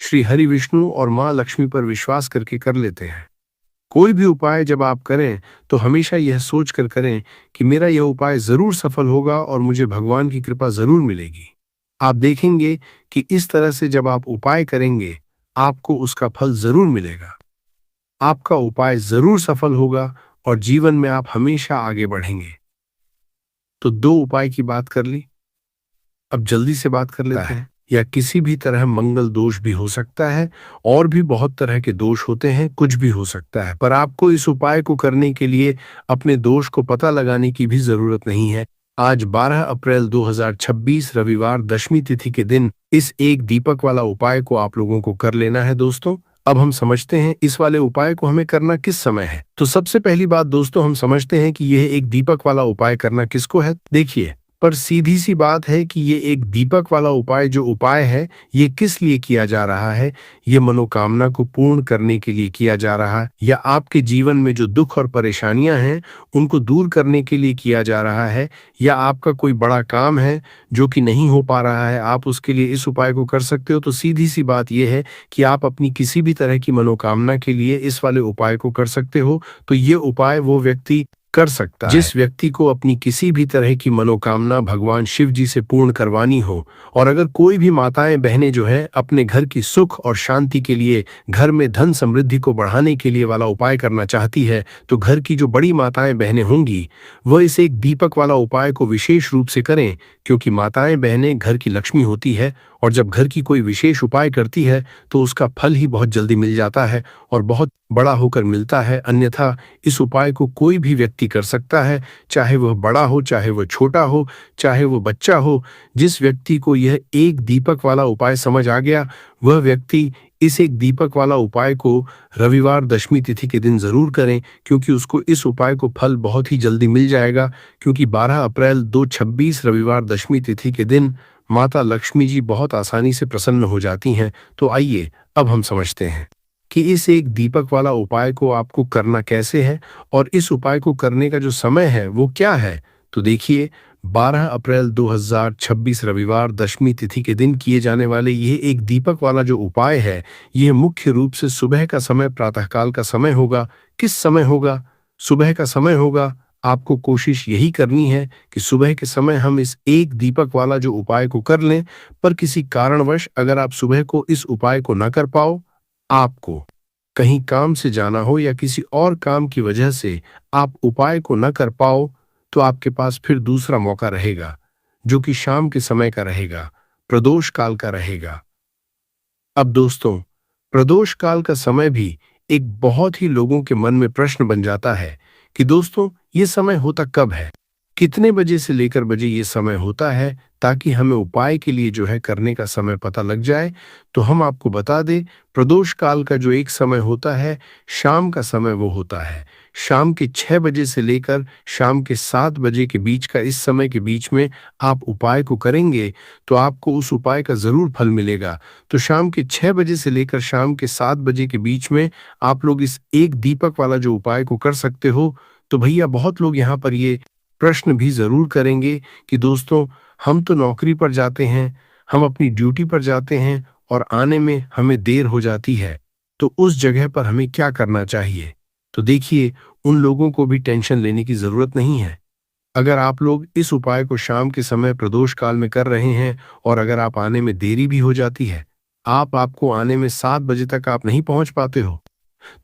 श्री हरि विष्णु और मां लक्ष्मी पर विश्वास करके कर लेते हैं, कोई भी उपाय जब आप करें तो हमेशा यह सोच कर करें कि मेरा यह उपाय जरूर सफल होगा और मुझे भगवान की कृपा जरूर मिलेगी। आप देखेंगे कि इस तरह से जब आप उपाय करेंगे, आपको उसका फल जरूर मिलेगा, आपका उपाय जरूर सफल होगा और जीवन में आप हमेशा आगे बढ़ेंगे। तो 2 उपाय की बात कर ली, अब जल्दी से बात कर लेते हैं। या किसी भी तरह मंगल दोष भी हो सकता है, और भी बहुत तरह के दोष होते हैं, कुछ भी हो सकता है, पर आपको इस उपाय को करने के लिए अपने दोष को पता लगाने की भी जरूरत नहीं है। आज 12 अप्रैल 2026 रविवार दशमी तिथि के दिन इस एक दीपक वाला उपाय को आप लोगों को कर लेना है। दोस्तों, अब हम समझते हैं इस वाले उपाय को हमें करना किस समय है। तो सबसे पहली बात दोस्तों, हम समझते हैं कि यह एक दीपक वाला उपाय करना किसको है। देखिए, पर सीधी सी बात है कि ये एक दीपक वाला उपाय जो उपाय है, ये किस लिए किया जा रहा है? ये मनोकामना को पूर्ण करने के लिए किया जा रहा है, या आपके जीवन में जो दुख और परेशानियां हैं उनको दूर करने के लिए किया जा रहा है, या आपका कोई बड़ा काम है जो कि नहीं हो पा रहा है, आप उसके लिए इस उपाय को कर सकते हो। तो सीधी सी बात यह है कि आप अपनी किसी भी तरह की मनोकामना के लिए इस वाले उपाय को कर सकते हो। तो ये उपाय वो व्यक्ति कर सकता है जिस व्यक्ति को अपनी किसी भी तरह की मनोकामना भगवान शिव जी से पूर्ण करवानी हो। और अगर कोई भी माताएं बहनें जो है अपने घर की सुख और शांति के लिए, घर में धन समृद्धि को बढ़ाने के लिए वाला उपाय करना चाहती है, तो घर की जो बड़ी माताएं बहनें होंगी वह इस एक दीपक वाला उपाय को विशेष रूप से करें, क्योंकि माताएं बहनें घर की लक्ष्मी होती है, और जब घर की कोई विशेष उपाय करती है तो उसका फल ही बहुत जल्दी मिल जाता है और बहुत बड़ा होकर मिलता है। अन्यथा इस उपाय को कोई भी व्यक्ति कर सकता है, चाहे वह बड़ा हो, चाहे वह छोटा हो, चाहे वह बच्चा हो। जिस व्यक्ति को यह एक दीपक वाला उपाय समझ आ गया, वह व्यक्ति इस एक दीपक वाला उपाय को रविवार दशमी तिथि के दिन जरूर करें, क्योंकि उसको इस उपाय को फल बहुत ही जल्दी मिल जाएगा। क्योंकि 12 अप्रैल 2026 रविवार दशमी तिथि के दिन माता लक्ष्मी जी बहुत आसानी से प्रसन्न हो जाती हैं। तो आइए अब हम समझते हैं कि इस एक दीपक वाला उपाय को आपको करना कैसे है और इस उपाय को करने का जो समय है वो क्या है। तो देखिए, 12 अप्रैल 2026 रविवार दशमी तिथि के दिन किए जाने वाले यह एक दीपक वाला जो उपाय है, यह मुख्य रूप से सुबह का समय, प्रातःकाल का समय होगा। किस समय होगा? सुबह का समय होगा। आपको कोशिश यही करनी है कि सुबह के समय हम इस एक दीपक वाला जो उपाय को कर लें। पर किसी कारणवश अगर आप सुबह को इस उपाय को न कर पाओ, आपको कहीं काम से जाना हो या किसी और काम की वजह से आप उपाय को न कर पाओ, तो आपके पास फिर दूसरा मौका रहेगा, जो कि शाम के समय का रहेगा, प्रदोष काल का रहेगा। अब दोस्तों, प्रदोष काल का समय भी एक बहुत ही लोगों के मन में प्रश्न बन जाता है कि दोस्तों ये समय होता कब है, कितने बजे से लेकर बजे ये समय होता है, ताकि हमें उपाय के लिए जो है करने का समय पता लग जाए। तो हम आपको बता दें, प्रदोष काल का जो एक समय होता है, शाम का समय वो होता है। शाम के 6 बजे से लेकर शाम के 7 बजे के बीच का, इस समय के बीच में आप उपाय को करेंगे तो आपको उस उपाय का जरूर फल मिलेगा। तो शाम के 6 बजे से लेकर शाम के 7 बजे के बीच में आप लोग इस एक दीपक वाला जो उपाय को कर सकते हो। तो भैया, बहुत लोग यहाँ पर ये प्रश्न भी जरूर करेंगे कि दोस्तों, हम तो नौकरी पर जाते हैं, हम अपनी ड्यूटी पर जाते हैं और आने में हमें देर हो जाती है, तो उस जगह पर हमें क्या करना चाहिए। तो देखिए, उन लोगों को भी टेंशन लेने की जरूरत नहीं है। अगर आप लोग इस उपाय को शाम के समय प्रदोष काल में कर रहे हैं और अगर आप आने में देरी भी हो जाती है, आपको आने में 7 बजे तक आप नहीं पहुंच पाते हो,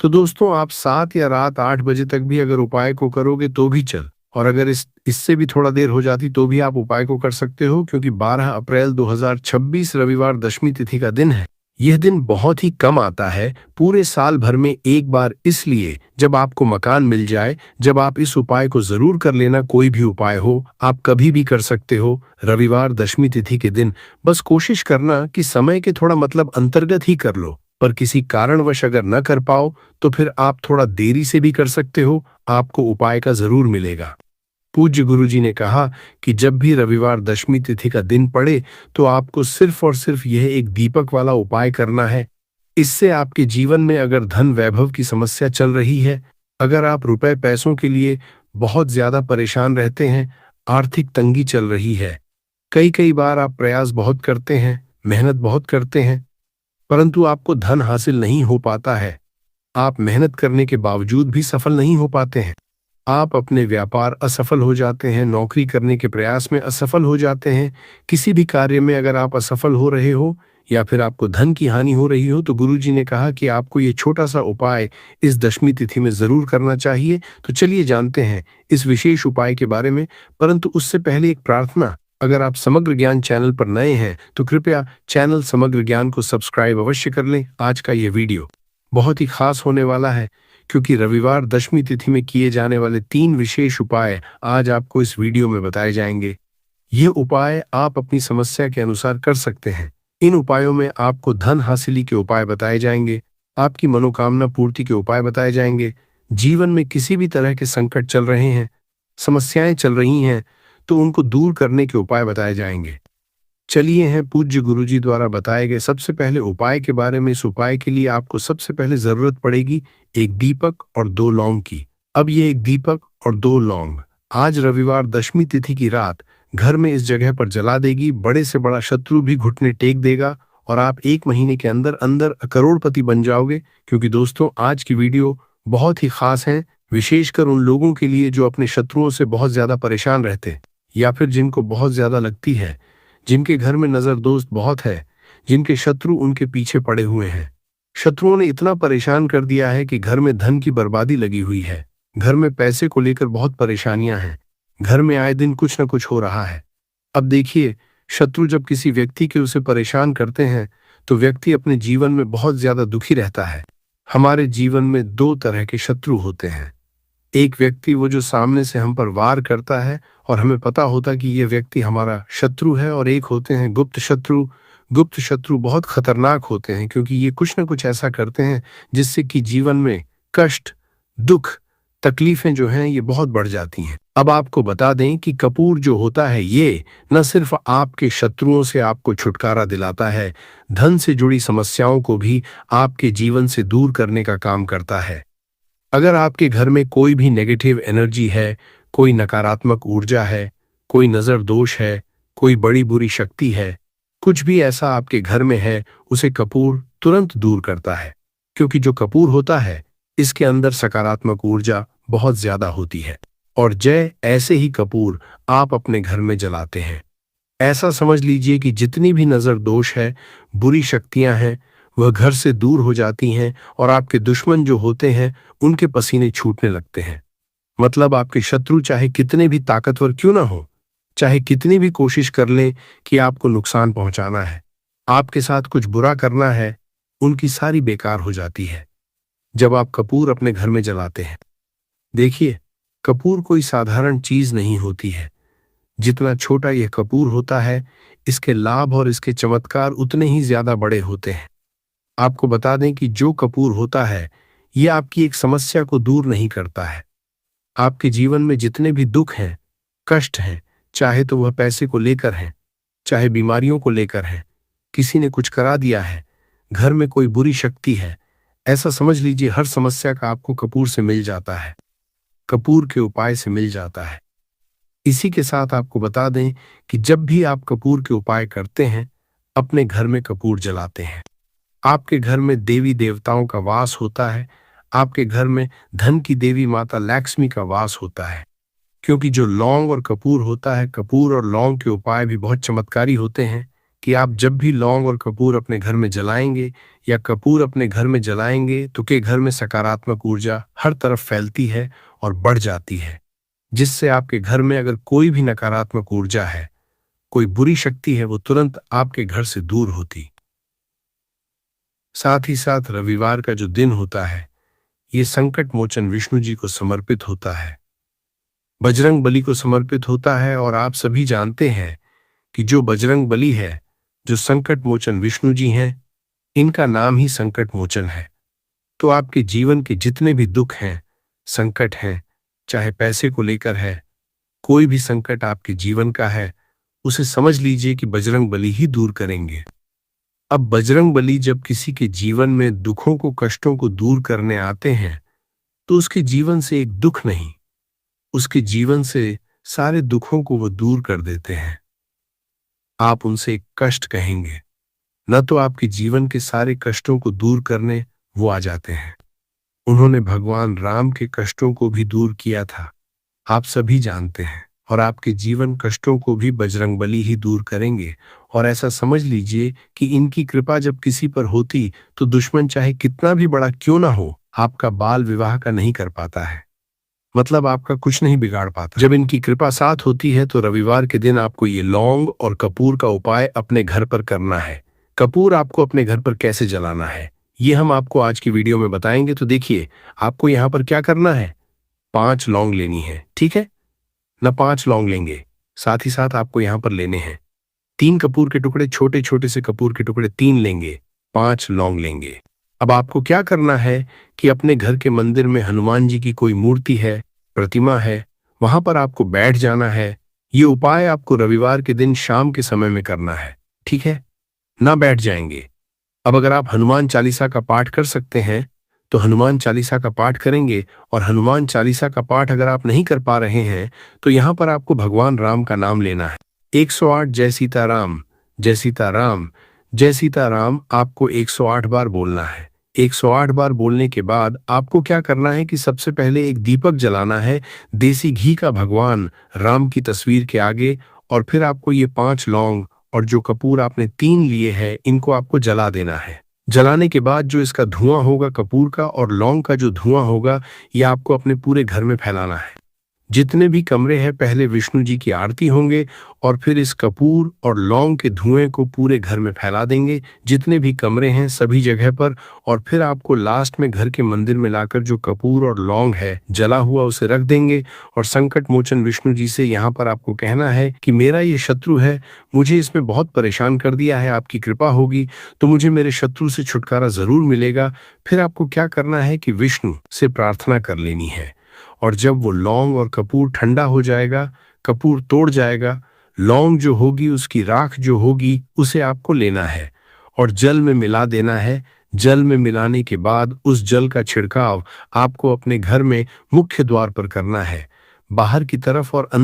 तो दोस्तों आप 7 या रात 8 बजे तक भी अगर उपाय को करोगे तो भी चल, और अगर इससे भी थोड़ा देर हो जाती तो भी आप उपाय को कर सकते हो। क्योंकि 12 अप्रैल 2026 रविवार दशमी तिथि का दिन है। यह दिन बहुत ही कम आता है, पूरे साल भर में एक बार, इसलिए जब आपको मकान मिल जाए, जब आप इस उपाय को जरूर कर लेना। कोई भी उपाय हो, आप कभी भी कर सकते हो रविवार दशमी तिथि के दिन। बस कोशिश करना कि समय के थोड़ा मतलब अंतर्गत ही कर लो। पर किसी कारणवश अगर न कर पाओ तो फिर आप थोड़ा देरी से भी कर सकते हो, आपको उपाय का जरूर मिलेगा। पूज्य गुरुजी ने कहा कि जब भी रविवार दशमी तिथि का दिन पड़े तो आपको सिर्फ और सिर्फ यह एक दीपक वाला उपाय करना है। इससे आपके जीवन में अगर धन वैभव की समस्या चल रही है, अगर आप रुपए पैसों के लिए बहुत ज्यादा परेशान रहते हैं, आर्थिक तंगी चल रही है, कई कई बार आप प्रयास बहुत करते हैं, मेहनत बहुत करते हैं, परंतु आपको धन हासिल नहीं हो पाता है, आप मेहनत करने के बावजूद भी सफल नहीं हो पाते हैं, आप अपने व्यापार असफल हो जाते हैं, नौकरी करने के प्रयास में असफल हो जाते हैं, किसी भी कार्य में अगर आप असफल हो रहे हो या फिर आपको धन की हानि हो रही हो, तो गुरुजी ने कहा कि आपको ये छोटा सा उपाय इस दशमी तिथि में जरूर करना चाहिए। तो चलिए जानते हैं इस विशेष उपाय के बारे में। परंतु उससे पहले एक प्रार्थना, अगर आप समग्र ज्ञान चैनल पर नए हैं तो कृपया चैनल समग्र ज्ञान को सब्सक्राइब अवश्य कर लें। आज का यह वीडियो बहुत ही खास होने वाला है, क्योंकि रविवार दशमी तिथि में किए जाने वाले 3 विशेष उपाय आज आपको इस वीडियो में बताए जाएंगे। ये उपाय आप अपनी समस्या के अनुसार कर सकते हैं। इन उपायों में आपको धन हासिली के उपाय बताए जाएंगे, आपकी मनोकामना पूर्ति के उपाय बताए जाएंगे। जीवन में किसी भी तरह के संकट चल रहे हैं, समस्याएं चल रही हैं, तो उनको दूर करने के उपाय बताए जाएंगे। चलिए हैं पूज्य गुरुजी द्वारा बताए गए सबसे पहले उपाय के बारे में। इस उपाय के लिए आपको सबसे पहले जरूरत पड़ेगी एक दीपक और 2 लौंग की। अब ये एक दीपक और 2 लौंग आज रविवार दशमी तिथि की रात घर में इस जगह पर जला देगी। बड़े से बड़ा शत्रु भी घुटने टेक देगा और आप 1 महीने के अंदर अंदर करोड़पति बन जाओगे। क्योंकि दोस्तों, आज की वीडियो बहुत ही खास है, विशेषकर उन लोगों के लिए जो अपने शत्रुओं से बहुत ज्यादा परेशान रहते या फिर जिनको बहुत ज्यादा लगती है, जिनके घर में नजर दोस्त बहुत है, जिनके शत्रु उनके पीछे पड़े हुए हैं। शत्रुओं ने इतना परेशान कर दिया है कि घर में धन की बर्बादी लगी हुई है, घर में पैसे को लेकर बहुत परेशानियां हैं, घर में आए दिन कुछ न कुछ हो रहा है। अब देखिए, शत्रु जब किसी व्यक्ति के उसे परेशान करते हैं तो व्यक्ति अपने जीवन में बहुत ज्यादा दुखी रहता है। हमारे जीवन में 2 तरह के शत्रु होते हैं। एक व्यक्ति वो जो सामने से हम पर वार करता है और हमें पता होता कि ये व्यक्ति हमारा शत्रु है, और एक होते हैं गुप्त शत्रु, गुप्त शत्रु बहुत खतरनाक होते हैं क्योंकि ये कुछ ना कुछ ऐसा करते हैं जिससे कि जीवन में कष्ट, दुख, तकलीफें जो हैं ये बहुत बढ़ जाती हैं। अब आपको बता दें कि कपूर जो होता है ये न सिर्फ आपके शत्रुओं से आपको छुटकारा दिलाता है, धन से जुड़ी समस्याओं को भी आपके जीवन से दूर करने का काम करता है। अगर आपके घर में कोई भी नेगेटिव एनर्जी है, कोई नकारात्मक ऊर्जा है, कोई नजर दोष है, कोई बड़ी बुरी शक्ति है, कुछ भी ऐसा आपके घर में है, उसे कपूर तुरंत दूर करता है। क्योंकि जो कपूर होता है इसके अंदर सकारात्मक ऊर्जा बहुत ज्यादा होती है। और ऐसे ही कपूर आप अपने घर में जलाते हैं। ऐसा समझ लीजिए कि जितनी भी नजर दोष है, बुरी शक्तियां हैं, वह घर से दूर हो जाती हैं और आपके दुश्मन जो होते हैं उनके पसीने छूटने लगते हैं। मतलब आपके शत्रु चाहे कितने भी ताकतवर क्यों ना हो, चाहे कितनी भी कोशिश कर लें कि आपको नुकसान पहुंचाना है, आपके साथ कुछ बुरा करना है, उनकी सारी बेकार हो जाती है जब आप कपूर अपने घर में जलाते हैं। देखिए, कपूर कोई साधारण चीज नहीं होती है। जितना छोटा यह कपूर होता है, इसके लाभ और इसके चमत्कार उतने ही ज्यादा बड़े होते हैं। आपको बता दें कि जो कपूर होता है यह आपकी एक समस्या को दूर नहीं करता है। आपके जीवन में जितने भी दुख हैं, कष्ट हैं, चाहे तो वह पैसे को लेकर हैं, चाहे बीमारियों को लेकर हैं, किसी ने कुछ करा दिया है, घर में कोई बुरी शक्ति है, ऐसा समझ लीजिए हर समस्या का आपको कपूर से मिल जाता है, कपूर के उपाय से मिल जाता है। इसी के साथ आपको बता दें कि जब भी आप कपूर के उपाय करते हैं, अपने घर में कपूर जलाते हैं, आपके घर में देवी देवताओं का वास होता है, आपके घर में धन की देवी माता लक्ष्मी का वास होता है। क्योंकि जो लौंग और कपूर होता है, कपूर और लौंग के उपाय भी बहुत चमत्कारी होते हैं कि आप जब भी लौंग और कपूर अपने घर में जलाएंगे या कपूर अपने घर में जलाएंगे तो के घर में सकारात्मक ऊर्जा हर तरफ फैलती है और बढ़ जाती है, जिससे आपके घर में अगर कोई भी नकारात्मक ऊर्जा है, कोई बुरी शक्ति है, वो तुरंत आपके घर से दूर होती। साथ ही साथ रविवार का जो दिन होता है ये संकट मोचन विष्णु जी को समर्पित होता है, बजरंग बली को समर्पित होता है। और आप सभी जानते हैं कि जो बजरंग बली है, जो संकट मोचन विष्णु जी हैं, इनका नाम ही संकट मोचन है। तो आपके जीवन के जितने भी दुख हैं, संकट हैं, चाहे पैसे को लेकर है, कोई भी संकट आपके जीवन का है, उसे समझ लीजिए कि बजरंग बली ही दूर करेंगे। अब बजरंग बली जब किसी के जीवन में दुखों को, कष्टों को दूर करने आते हैं तो उसके जीवन से एक दुख नहीं, उसके जीवन से सारे दुखों को वो दूर कर देते हैं। आप उनसे एक कष्ट कहेंगे, न तो आपके जीवन के सारे कष्टों को दूर करने वो आ जाते हैं। उन्होंने भगवान राम के कष्टों को भी दूर किया था, आप सभी जानते हैं। और आपके जीवन कष्टों को भी बजरंगबली ही दूर करेंगे। और ऐसा समझ लीजिए कि इनकी कृपा जब किसी पर होती तो दुश्मन चाहे कितना भी बड़ा क्यों ना हो, आपका बाल विवाह का नहीं कर पाता है, मतलब आपका कुछ नहीं बिगाड़ पाता। जब इनकी कृपा साथ होती है तो रविवार के दिन आपको ये लौंग और कपूर का उपाय अपने घर पर करना है। कपूर आपको अपने घर पर कैसे जलाना है ये हम आपको आज की वीडियो में बताएंगे। तो देखिए, आपको यहाँ पर क्या करना है, 5 लौंग लेनी है, ठीक है ना, 5 लौंग लेंगे। साथ ही साथ आपको यहाँ पर लेने हैं 3 कपूर के टुकड़े, छोटे छोटे से कपूर के टुकड़े 3 लेंगे, 5 लौंग लेंगे। अब आपको क्या करना है कि अपने घर के मंदिर में हनुमान जी की कोई मूर्ति है, प्रतिमा है, वहां पर आपको बैठ जाना है। ये उपाय आपको रविवार के दिन शाम के समय में करना है, ठीक है ना, बैठ जाएंगे। अब अगर आप हनुमान चालीसा का पाठ कर सकते हैं तो हनुमान चालीसा का पाठ करेंगे। और हनुमान चालीसा का पाठ अगर आप नहीं कर पा रहे हैं तो यहाँ पर आपको भगवान राम का नाम लेना है। 108 जय सीताराम, जय सीताराम, जय सीताराम आपको 108 बार बोलना है। 108 बार बोलने के बाद आपको क्या करना है कि सबसे पहले एक दीपक जलाना है देसी घी का भगवान राम की तस्वीर के आगे। और फिर आपको ये 5 लौंग और जो कपूर आपने 3 लिए हैं इनको आपको जला देना है। जलाने के बाद जो इसका धुआं होगा, कपूर का और लौंग का जो धुआं होगा, ये आपको अपने पूरे घर में फैलाना है। जितने भी कमरे हैं पहले विष्णु जी की आरती होंगे और फिर इस कपूर और लौंग के धुएं को पूरे घर में फैला देंगे, जितने भी कमरे हैं सभी जगह पर। और फिर आपको लास्ट में घर के मंदिर में लाकर जो कपूर और लौंग है जला हुआ उसे रख देंगे और संकट मोचन विष्णु जी से यहाँ पर आपको कहना है कि मेरा ये शत्रु है, मुझे इसमें बहुत परेशान कर दिया है, आपकी कृपा होगी तो मुझे मेरे शत्रु से छुटकारा जरूर मिलेगा। फिर आपको क्या करना है कि विष्णु से प्रार्थना कर लेनी है और जब वो लौंग और कपूर ठंडा हो जाएगा, कपूर तोड़ जाएगा, लौंग जो होगी उसकी राख जो होगी उसे आपको लेना है और जल में मिला देना है। जल में मिलाने के बाद उस जल का छिड़काव आपको अपने घर में मुख्य द्वार पर करना है, बाहर की तरफ और